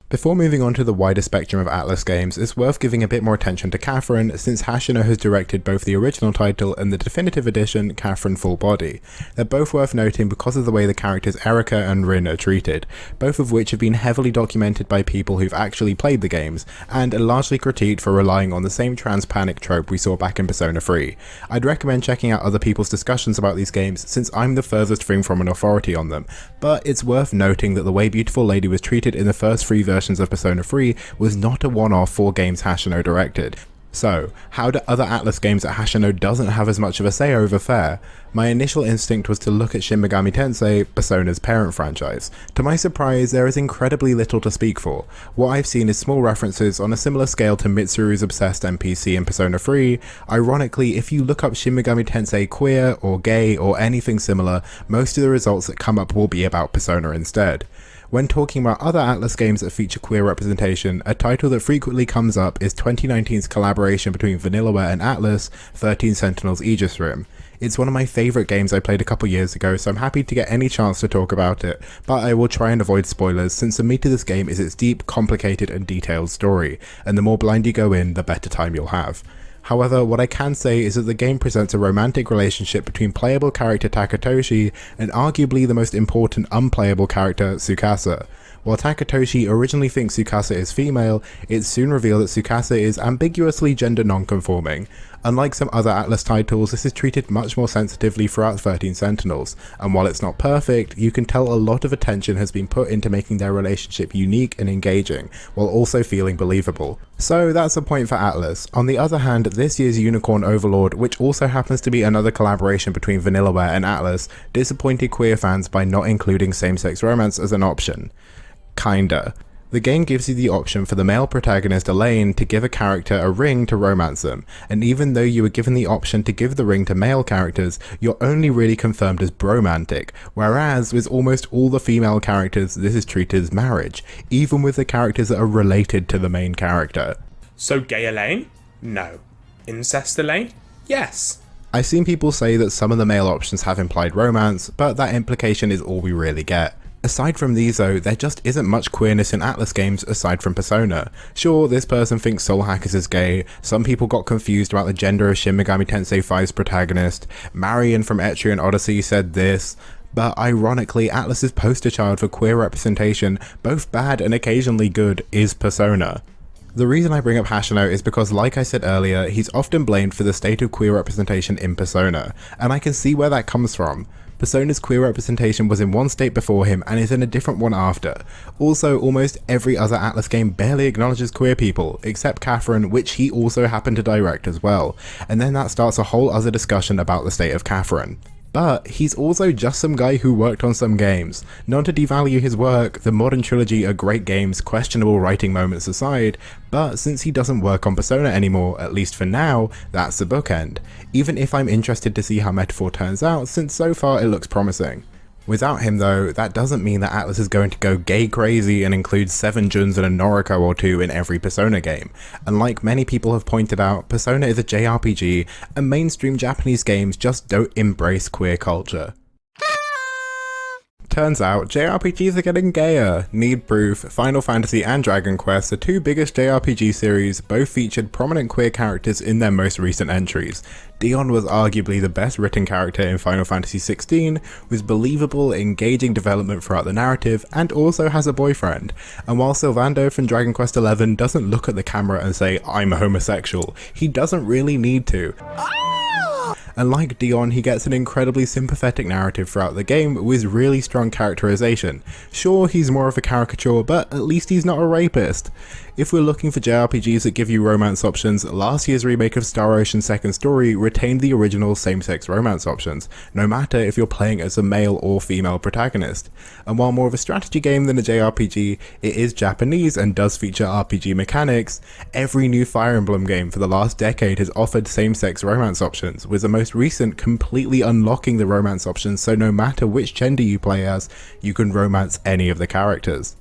Before moving on to the wider spectrum of Atlus games, it's worth giving a bit more attention to Catherine, since Hashino has directed both the original title and the definitive edition, Catherine Full Body. They're both worth noting because of the way the characters Erika and Rin are treated, both of which have been heavily documented by people who've actually played the games, and are largely critiqued for relying on the same trans panic trope we saw back in Persona 3. I'd recommend checking out other people's discussions about these games, since I'm the furthest thing from an authority on them, but it's worth noting that the way Beautiful Lady was treated in the first 3 versions of Persona 3 was not a one-off for games Hashino directed. So, how do other Atlus games that Hashino doesn't have as much of a say over fare? My initial instinct was to look at Shin Megami Tensei, Persona's parent franchise. To my surprise, there is incredibly little to speak for. What I've seen is small references on a similar scale to Mitsuru's obsessed NPC in Persona 3. Ironically, if you look up Shin Megami Tensei queer or gay or anything similar, most of the results that come up will be about Persona instead. When talking about other Atlus games that feature queer representation, a title that frequently comes up is 2019's collaboration between Vanillaware and Atlus, 13 Sentinels Aegis Rim. It's one of my favourite games I played a couple years ago, so I'm happy to get any chance to talk about it, but I will try and avoid spoilers since the meat of this game is its deep, complicated and detailed story, and the more blind you go in, the better time you'll have. However, what I can say is that the game presents a romantic relationship between playable character Takatoshi and arguably the most important unplayable character, Tsukasa. While Takatoshi originally thinks Tsukasa is female, it's soon revealed that Tsukasa is ambiguously gender non-conforming. Unlike some other Atlus titles, this is treated much more sensitively throughout 13 Sentinels, and while it's not perfect, you can tell a lot of attention has been put into making their relationship unique and engaging, while also feeling believable. So that's a point for Atlus. On the other hand, this year's Unicorn Overlord, which also happens to be another collaboration between Vanillaware and Atlus, disappointed queer fans by not including same-sex romance as an option. Kinda. The game gives you the option for the male protagonist Elaine to give a character a ring to romance them, and even though you were given the option to give the ring to male characters, you're only really confirmed as bromantic, whereas with almost all the female characters this is treated as marriage, even with the characters that are related to the main character. So gay Elaine? No. Incest Elaine? Yes. I've seen people say that some of the male options have implied romance, but that implication is all we really get. Aside from these though, there just isn't much queerness in Atlus games aside from Persona. Sure, this person thinks Soul Hackers is gay, some people got confused about the gender of Shin Megami Tensei 5's protagonist, Marion from Etrian Odyssey said this, but ironically Atlus's poster child for queer representation, both bad and occasionally good, is Persona. The reason I bring up Hashino is because, like I said earlier, he's often blamed for the state of queer representation in Persona, and I can see where that comes from. Persona's queer representation was in one state before him and is in a different one after. Also, almost every other Atlus game barely acknowledges queer people, except Catherine, which he also happened to direct as well, and then that starts a whole other discussion about the state of Catherine. But he's also just some guy who worked on some games. Not to devalue his work, the modern trilogy are great games, questionable writing moments aside, but since he doesn't work on Persona anymore, at least for now, that's the bookend. Even if I'm interested to see how Metaphor turns out, since so far it looks promising. Without him though, that doesn't mean that Atlus is going to go gay crazy and include 7 Juns and a Noriko or 2 in every Persona game. And like many people have pointed out, Persona is a JRPG, and mainstream Japanese games just don't embrace queer culture. Turns out, JRPGs are getting gayer. Need Proof, Final Fantasy and Dragon Quest, the 2 biggest JRPG series, both featured prominent queer characters in their most recent entries. Dion was arguably the best written character in Final Fantasy XVI, with believable, engaging development throughout the narrative, and also has a boyfriend. And while Sylvando from Dragon Quest XI doesn't look at the camera and say, "I'm homosexual," he doesn't really need to. And like Dion, he gets an incredibly sympathetic narrative throughout the game with really strong characterization. Sure, he's more of a caricature, but at least he's not a rapist. If we're looking for JRPGs that give you romance options, last year's remake of Star Ocean Second Story retained the original same-sex romance options, no matter if you're playing as a male or female protagonist. And while more of a strategy game than a JRPG, it is Japanese and does feature RPG mechanics. Every new Fire Emblem game for the last decade has offered same-sex romance options, with the most recent completely unlocking the romance options, so no matter which gender you play as, you can romance any of the characters.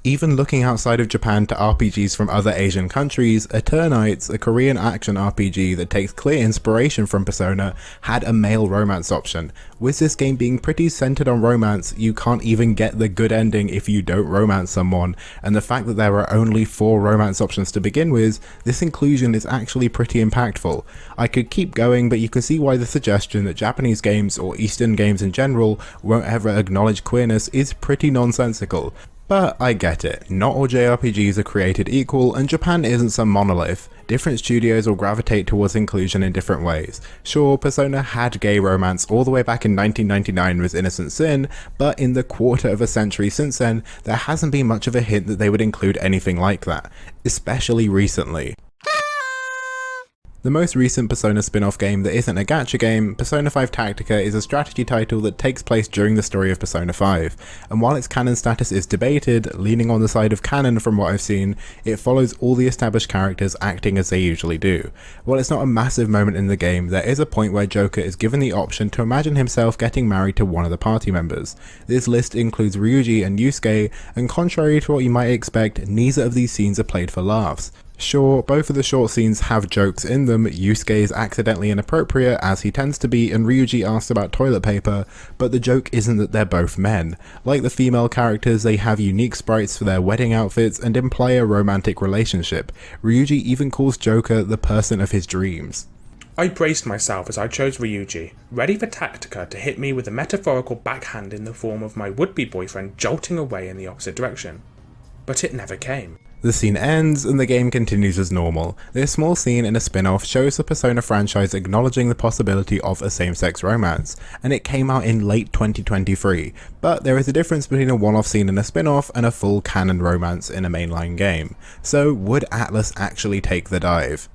Even looking outside of Japan to RPGs from other Asian countries, Eternights, a Korean action RPG that takes clear inspiration from Persona, had a male romance option. With this game being pretty centered on romance, you can't even get the good ending if you don't romance someone, and the fact that there are only 4 romance options to begin with, this inclusion is actually pretty impactful. I could keep going, but you can see why the suggestion that Japanese games, or Eastern games in general, won't ever acknowledge queerness is pretty nonsensical. But I get it, not all JRPGs are created equal, and Japan isn't some monolith. Different studios will gravitate towards inclusion in different ways. Sure, Persona had gay romance all the way back in 1999 with Innocent Sin, but in the quarter of a century since then, there hasn't been much of a hint that they would include anything like that, especially recently. The most recent Persona spin-off game that isn't a gacha game, Persona 5 Tactica, is a strategy title that takes place during the story of Persona 5, and while its canon status is debated, leaning on the side of canon from what I've seen, it follows all the established characters acting as they usually do. While it's not a massive moment in the game, there is a point where Joker is given the option to imagine himself getting married to one of the party members. This list includes Ryuji and Yusuke, and contrary to what you might expect, neither of these scenes are played for laughs. Sure, both of the short scenes have jokes in them. Yusuke is accidentally inappropriate, as he tends to be, and Ryuji asks about toilet paper, but the joke isn't that they're both men. Like the female characters, they have unique sprites for their wedding outfits and imply a romantic relationship. Ryuji even calls Joker the person of his dreams. I braced myself as I chose Ryuji, ready for Tactica to hit me with a metaphorical backhand in the form of my would-be boyfriend jolting away in the opposite direction. But it never came. The scene ends and the game continues as normal. This small scene in a spin-off shows the Persona franchise acknowledging the possibility of a same-sex romance, and it came out in late 2023, but there is a difference between a one-off scene in a spin-off and a full canon romance in a mainline game. So would Atlus actually take the dive?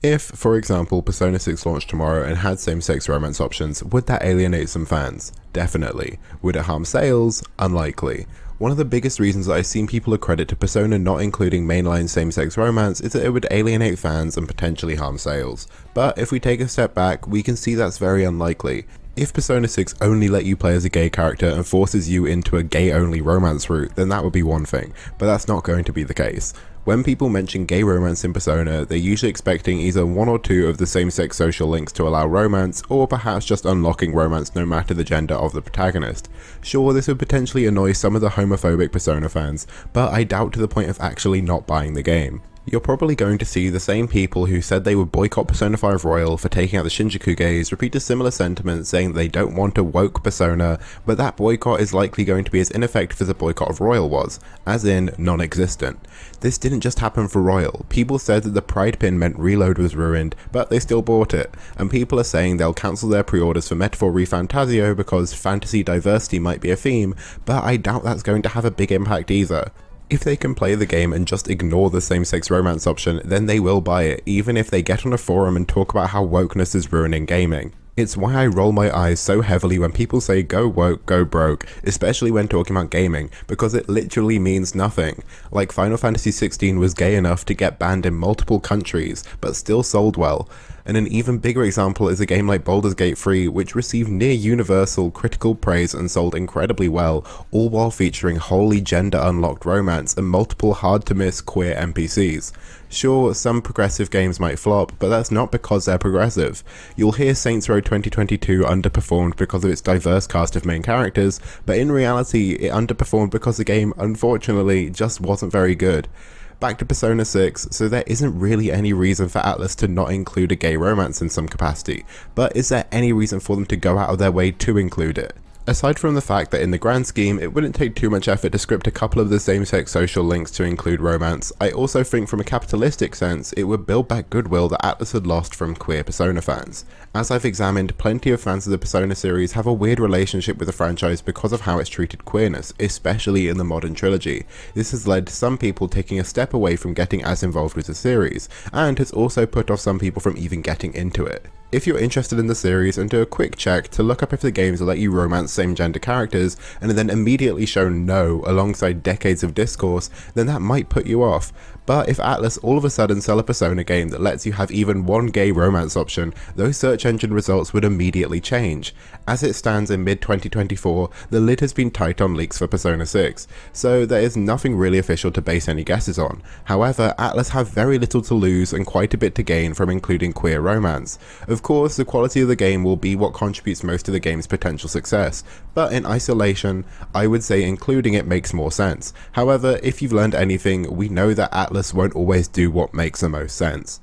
If, for example, Persona 6 launched tomorrow and had same-sex romance options, would that alienate some fans? Definitely. Would it harm sales? Unlikely. One of the biggest reasons that I've seen people accredit to Persona not including mainline same-sex romance is that it would alienate fans and potentially harm sales. But if we take a step back, we can see that's very unlikely. If Persona 6 only let you play as a gay character and forces you into a gay-only romance route, then that would be one thing, but that's not going to be the case. When people mention gay romance in Persona, they're usually expecting either one or two of the same-sex social links to allow romance, or perhaps just unlocking romance no matter the gender of the protagonist. Sure, this would potentially annoy some of the homophobic Persona fans, but I doubt to the point of actually not buying the game. You're probably going to see the same people who said they would boycott Persona 5 Royal for taking out the Shinjuku gays repeat a similar sentiment saying they don't want a woke Persona, but that boycott is likely going to be as ineffective as the boycott of Royal was, as in non-existent. This didn't just happen for Royal. People said that the Pride pin meant Reload was ruined, but they still bought it, and people are saying they'll cancel their pre-orders for Metaphor ReFantasio because fantasy diversity might be a theme, but I doubt that's going to have a big impact either. If they can play the game and just ignore the same-sex romance option, then they will buy it, even if they get on a forum and talk about how wokeness is ruining gaming. It's why I roll my eyes so heavily when people say go woke, go broke, especially when talking about gaming, because it literally means nothing. Like Final Fantasy XVI was gay enough to get banned in multiple countries, but still sold well. And an even bigger example is a game like Baldur's Gate 3, which received near universal critical praise and sold incredibly well, all while featuring wholly gender-unlocked romance and multiple hard-to-miss queer NPCs. Sure, some progressive games might flop, but that's not because they're progressive. You'll hear Saints Row 2022 underperformed because of its diverse cast of main characters, but in reality it underperformed because the game, unfortunately, just wasn't very good. Back to Persona 6, so there isn't really any reason for Atlus to not include a gay romance in some capacity, but is there any reason for them to go out of their way to include it? Aside from the fact that in the grand scheme, it wouldn't take too much effort to script a couple of the same-sex social links to include romance, I also think from a capitalistic sense, it would build back goodwill that Atlus had lost from queer Persona fans. As I've examined, plenty of fans of the Persona series have a weird relationship with the franchise because of how it's treated queerness, especially in the modern trilogy. This has led to some people taking a step away from getting as involved with the series, and has also put off some people from even getting into it. If you're interested in the series, and do a quick check to look up if the games will let you romance same-gender characters, and then immediately show no alongside decades of discourse, then that might put you off. But if Atlus all of a sudden sell a Persona game that lets you have even one gay romance option, those search engine results would immediately change. As it stands in mid-2024, the lid has been tight on leaks for Persona 6, so there is nothing really official to base any guesses on. However, Atlus have very little to lose and quite a bit to gain from including queer romance. Of course, the quality of the game will be what contributes most to the game's potential success, but in isolation, I would say including it makes more sense. However, if you've learned anything, we know that Atlus won't always do what makes the most sense.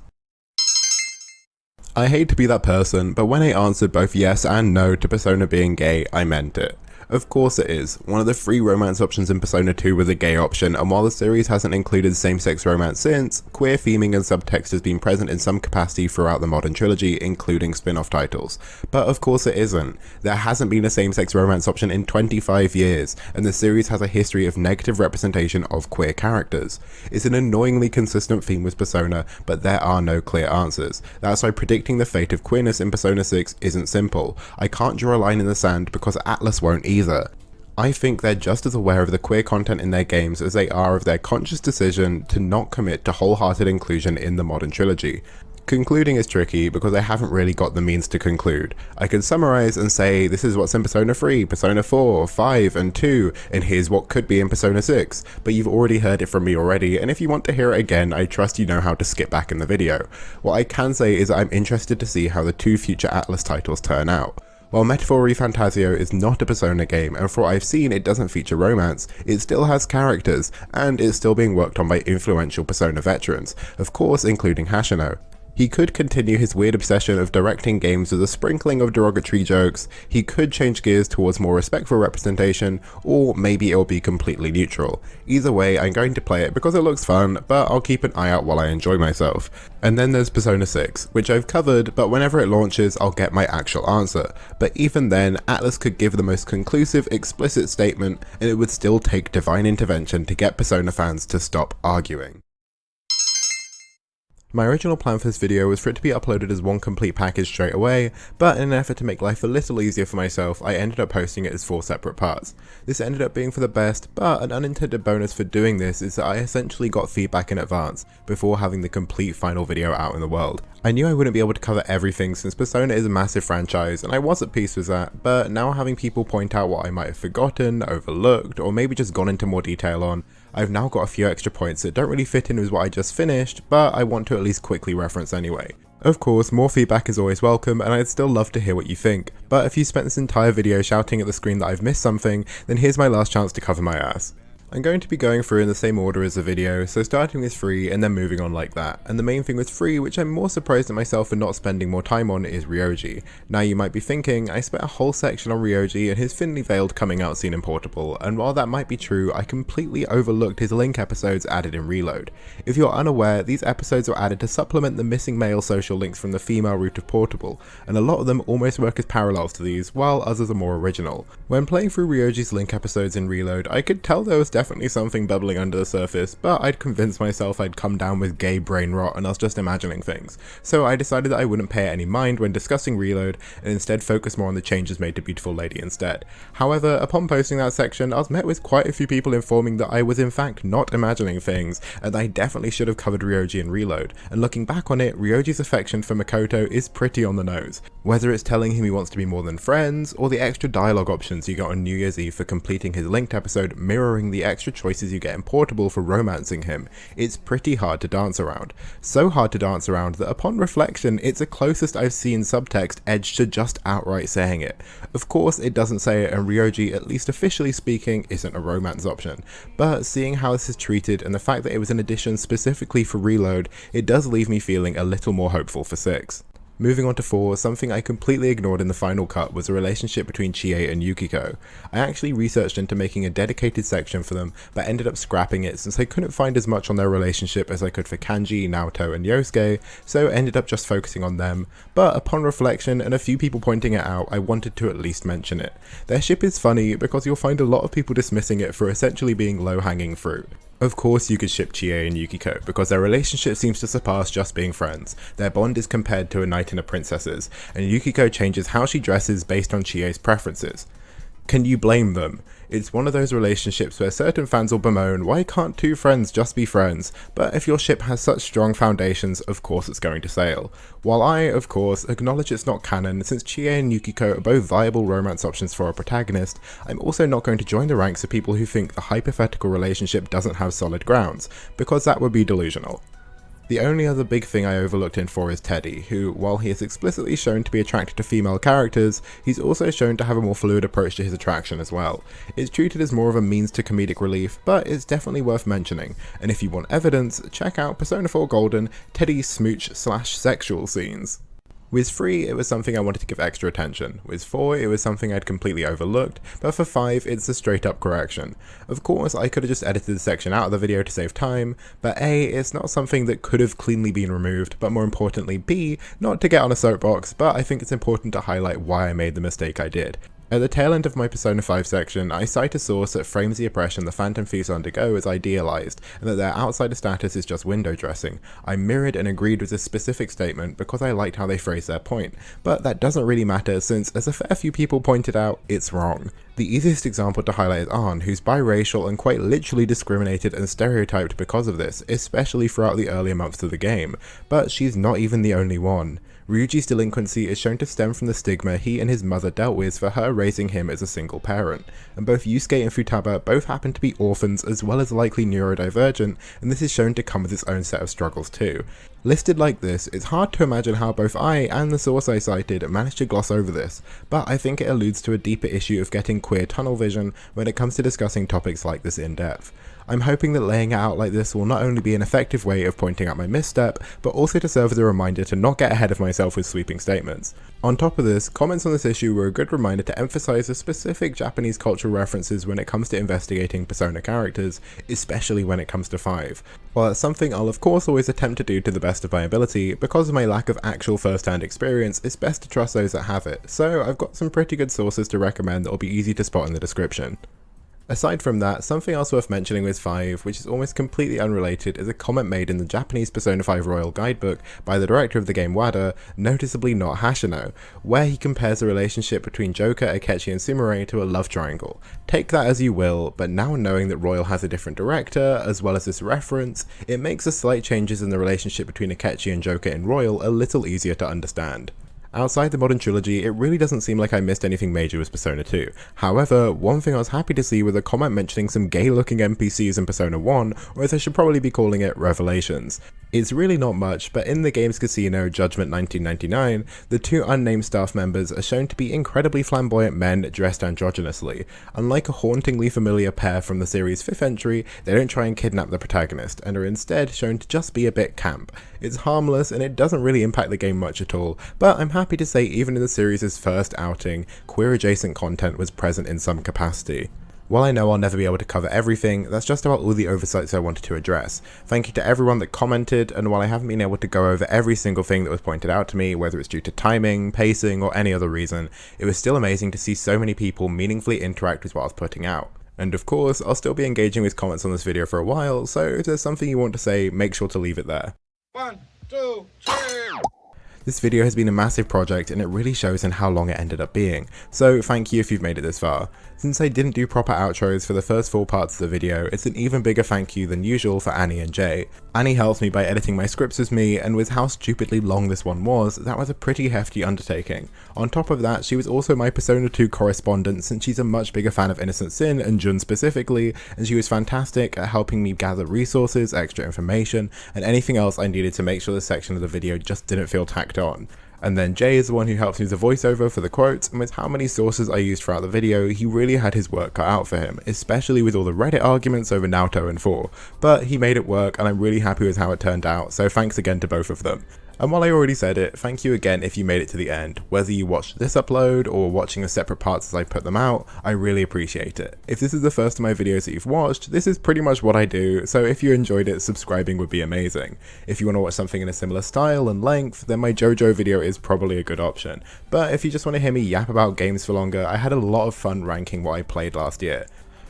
I hate to be that person, but when I answered both yes and no to Persona being gay, I meant it. Of course it is. One of the free romance options in Persona 2 was a gay option, and while the series hasn't included same-sex romance since, queer theming and subtext has been present in some capacity throughout the modern trilogy, including spin-off titles. But of course it isn't. There hasn't been a same-sex romance option in 25 years, and the series has a history of negative representation of queer characters. It's an annoyingly consistent theme with Persona, but there are no clear answers. That's why predicting the fate of queerness in Persona 6 isn't simple. I can't draw a line in the sand because Atlus won't either. I think they're just as aware of the queer content in their games as they are of their conscious decision to not commit to wholehearted inclusion in the modern trilogy. Concluding is tricky because I haven't really got the means to conclude. I could summarize and say this is what's in Persona 3, Persona 4, 5 and 2, and here's what could be in Persona 6, but you've already heard it from me already, and if you want to hear it again, I trust you know how to skip back in the video. What I can say is I'm interested to see how the two future Atlus titles turn out. While Metaphor ReFantazio is not a Persona game, and for what I've seen it doesn't feature romance, it still has characters, and it's still being worked on by influential Persona veterans, of course including Hashino. He could continue his weird obsession of directing games with a sprinkling of derogatory jokes, he could change gears towards more respectful representation, or maybe it'll be completely neutral. Either way, I'm going to play it because it looks fun, but I'll keep an eye out while I enjoy myself. And then there's Persona 6, which I've covered, but whenever it launches I'll get my actual answer. But even then, Atlus could give the most conclusive, explicit statement, and it would still take divine intervention to get Persona fans to stop arguing. My original plan for this video was for it to be uploaded as one complete package straight away, but in an effort to make life a little easier for myself, I ended up posting it as 4 separate parts. This ended up being for the best, but an unintended bonus for doing this is that I essentially got feedback in advance, before having the complete final video out in the world. I knew I wouldn't be able to cover everything since Persona is a massive franchise, and I was at peace with that, but now having people point out what I might have forgotten, overlooked, or maybe just gone into more detail on, I've now got a few extra points that don't really fit in with what I just finished, but I want to at least quickly reference anyway. Of course, more feedback is always welcome, and I'd still love to hear what you think, but if you spent this entire video shouting at the screen that I've missed something, then here's my last chance to cover my ass. I'm going to be going through in the same order as the video, so starting with free and then moving on like that. And the main thing with free, which I'm more surprised at myself for not spending more time on, is Ryoji. Now you might be thinking, I spent a whole section on Ryoji and his thinly veiled coming out scene in Portable, and while that might be true, I completely overlooked his Link episodes added in Reload. If you're unaware, these episodes were added to supplement the missing male social links from the female route of Portable, and a lot of them almost work as parallels to these, while others are more original. When playing through Ryoji's Link episodes in Reload, I could tell there was definitely something bubbling under the surface, but I'd convinced myself I'd come down with gay brain rot and I was just imagining things. So I decided that I wouldn't pay it any mind when discussing Reload and instead focus more on the changes made to Beautiful Lady instead. However, upon posting that section, I was met with quite a few people informing that I was in fact not imagining things, and I definitely should have covered Ryoji in Reload. And looking back on it, Ryoji's affection for Makoto is pretty on the nose. Whether it's telling him he wants to be more than friends, or the extra dialogue options you got on New Year's Eve for completing his Linked episode mirroring the extra choices you get in Portable for romancing him, it's pretty hard to dance around. So hard to dance around that upon reflection, it's the closest I've seen subtext edged to just outright saying it. Of course it doesn't say it, and Ryoji, at least officially speaking, isn't a romance option, but seeing how this is treated and the fact that it was an addition specifically for Reload, it does leave me feeling a little more hopeful for 6. Moving on to 4, something I completely ignored in the final cut was the relationship between Chie and Yukiko. I actually researched into making a dedicated section for them, but ended up scrapping it since I couldn't find as much on their relationship as I could for Kanji, Naoto and Yosuke, so ended up just focusing on them, but upon reflection and a few people pointing it out, I wanted to at least mention it. Their ship is funny because you'll find a lot of people dismissing it for essentially being low-hanging fruit. Of course you could ship Chie and Yukiko, because their relationship seems to surpass just being friends. Their bond is compared to a knight and a princess's, and Yukiko changes how she dresses based on Chie's preferences. Can you blame them? It's one of those relationships where certain fans will bemoan, why can't two friends just be friends? But if your ship has such strong foundations, of course it's going to sail. While I, of course, acknowledge it's not canon, since Chie and Yukiko are both viable romance options for a protagonist, I'm also not going to join the ranks of people who think the hypothetical relationship doesn't have solid grounds, because that would be delusional. The only other big thing I overlooked in 4 is Teddy, who, while he is explicitly shown to be attracted to female characters, he's also shown to have a more fluid approach to his attraction as well. It's treated as more of a means to comedic relief, but it's definitely worth mentioning, and if you want evidence, check out Persona 4 Golden, Teddy's smooch/sexual scenes. With 3, it was something I wanted to give extra attention. With 4, it was something I'd completely overlooked, but for 5, it's a straight up correction. Of course, I could have just edited the section out of the video to save time, but A, it's not something that could have cleanly been removed, but more importantly B, not to get on a soapbox, but I think it's important to highlight why I made the mistake I did. At the tail end of my Persona 5 section, I cite a source that frames the oppression the Phantom Thieves undergo as idealized, and that their outsider status is just window dressing. I mirrored and agreed with this specific statement because I liked how they phrased their point, but that doesn't really matter since, as a fair few people pointed out, it's wrong. The easiest example to highlight is Ann, who's biracial and quite literally discriminated and stereotyped because of this, especially throughout the earlier months of the game, but she's not even the only one. Ryuji's delinquency is shown to stem from the stigma he and his mother dealt with for her raising him as a single parent, and both Yusuke and Futaba both happen to be orphans as well as likely neurodivergent, and this is shown to come with its own set of struggles too. Listed like this, it's hard to imagine how both I and the source I cited managed to gloss over this, but I think it alludes to a deeper issue of getting queer tunnel vision when it comes to discussing topics like this in depth. I'm hoping that laying it out like this will not only be an effective way of pointing out my misstep, but also to serve as a reminder to not get ahead of myself with sweeping statements. On top of this, comments on this issue were a good reminder to emphasize the specific Japanese cultural references when it comes to investigating Persona characters, especially when it comes to 5. While that's something I'll of course always attempt to do to the best of my ability, because of my lack of actual first-hand experience, it's best to trust those that have it, so I've got some pretty good sources to recommend that will be easy to spot in the description. Aside from that, something else worth mentioning with 5, which is almost completely unrelated, is a comment made in the Japanese Persona 5 Royal Guidebook by the director of the game WADA, noticeably not Hashino, where he compares the relationship between Joker, Akechi and Sumire to a love triangle. Take that as you will, but now knowing that Royal has a different director, as well as this reference, it makes the slight changes in the relationship between Akechi and Joker in Royal a little easier to understand. Outside the modern trilogy, it really doesn't seem like I missed anything major with Persona 2. However, one thing I was happy to see was a comment mentioning some gay-looking NPCs in Persona 1, or as I should probably be calling it, revelations. It's really not much, but in the game's casino, Judgment 1999, the 2 unnamed staff members are shown to be incredibly flamboyant men dressed androgynously. Unlike a hauntingly familiar pair from the series' 5th entry, they don't try and kidnap the protagonist, and are instead shown to just be a bit camp. It's harmless, and it doesn't really impact the game much at all, but I'm happy to say even in the series' first outing, queer-adjacent content was present in some capacity. While I know I'll never be able to cover everything, that's just about all the oversights I wanted to address. Thank you to everyone that commented, and while I haven't been able to go over every single thing that was pointed out to me, whether it's due to timing, pacing, or any other reason, it was still amazing to see so many people meaningfully interact with what I was putting out. And of course, I'll still be engaging with comments on this video for a while, so if there's something you want to say, make sure to leave it there. 1, 2, 3. This video has been a massive project and it really shows in how long it ended up being, so thank you if you've made it this far. Since I didn't do proper outros for the first 4 parts of the video, it's an even bigger thank you than usual for Annie and Jay. Annie helped me by editing my scripts with me, and with how stupidly long this one was, that was a pretty hefty undertaking. On top of that, she was also my Persona 2 correspondent since she's a much bigger fan of Innocent Sin and Jun specifically, and she was fantastic at helping me gather resources, extra information, and anything else I needed to make sure this section of the video just didn't feel tacked on. And then Jay is the one who helps me with the voiceover for the quotes, and with how many sources I used throughout the video, he really had his work cut out for him, especially with all the Reddit arguments over Naoto and 4. But he made it work, and I'm really happy with how it turned out, so thanks again to both of them. And while I already said it, thank you again if you made it to the end. Whether you watched this upload or watching the separate parts as I put them out, I really appreciate it. If this is the first of my videos that you've watched, this is pretty much what I do, so if you enjoyed it, subscribing would be amazing. If you want to watch something in a similar style and length, then my JoJo video is probably a good option. But if you just want to hear me yap about games for longer, I had a lot of fun ranking what I played last year.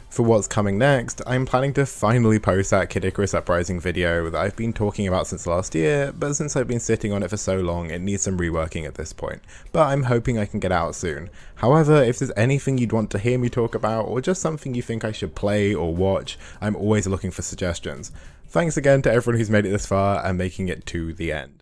For what's coming next, I'm planning to finally post that Kid Icarus Uprising video that I've been talking about since last year, but since I've been sitting on it for so long, it needs some reworking at this point. But I'm hoping I can get out soon. However, if there's anything you'd want to hear me talk about, or just something you think I should play or watch, I'm always looking for suggestions. Thanks again to everyone who's made it this far and making it to the end.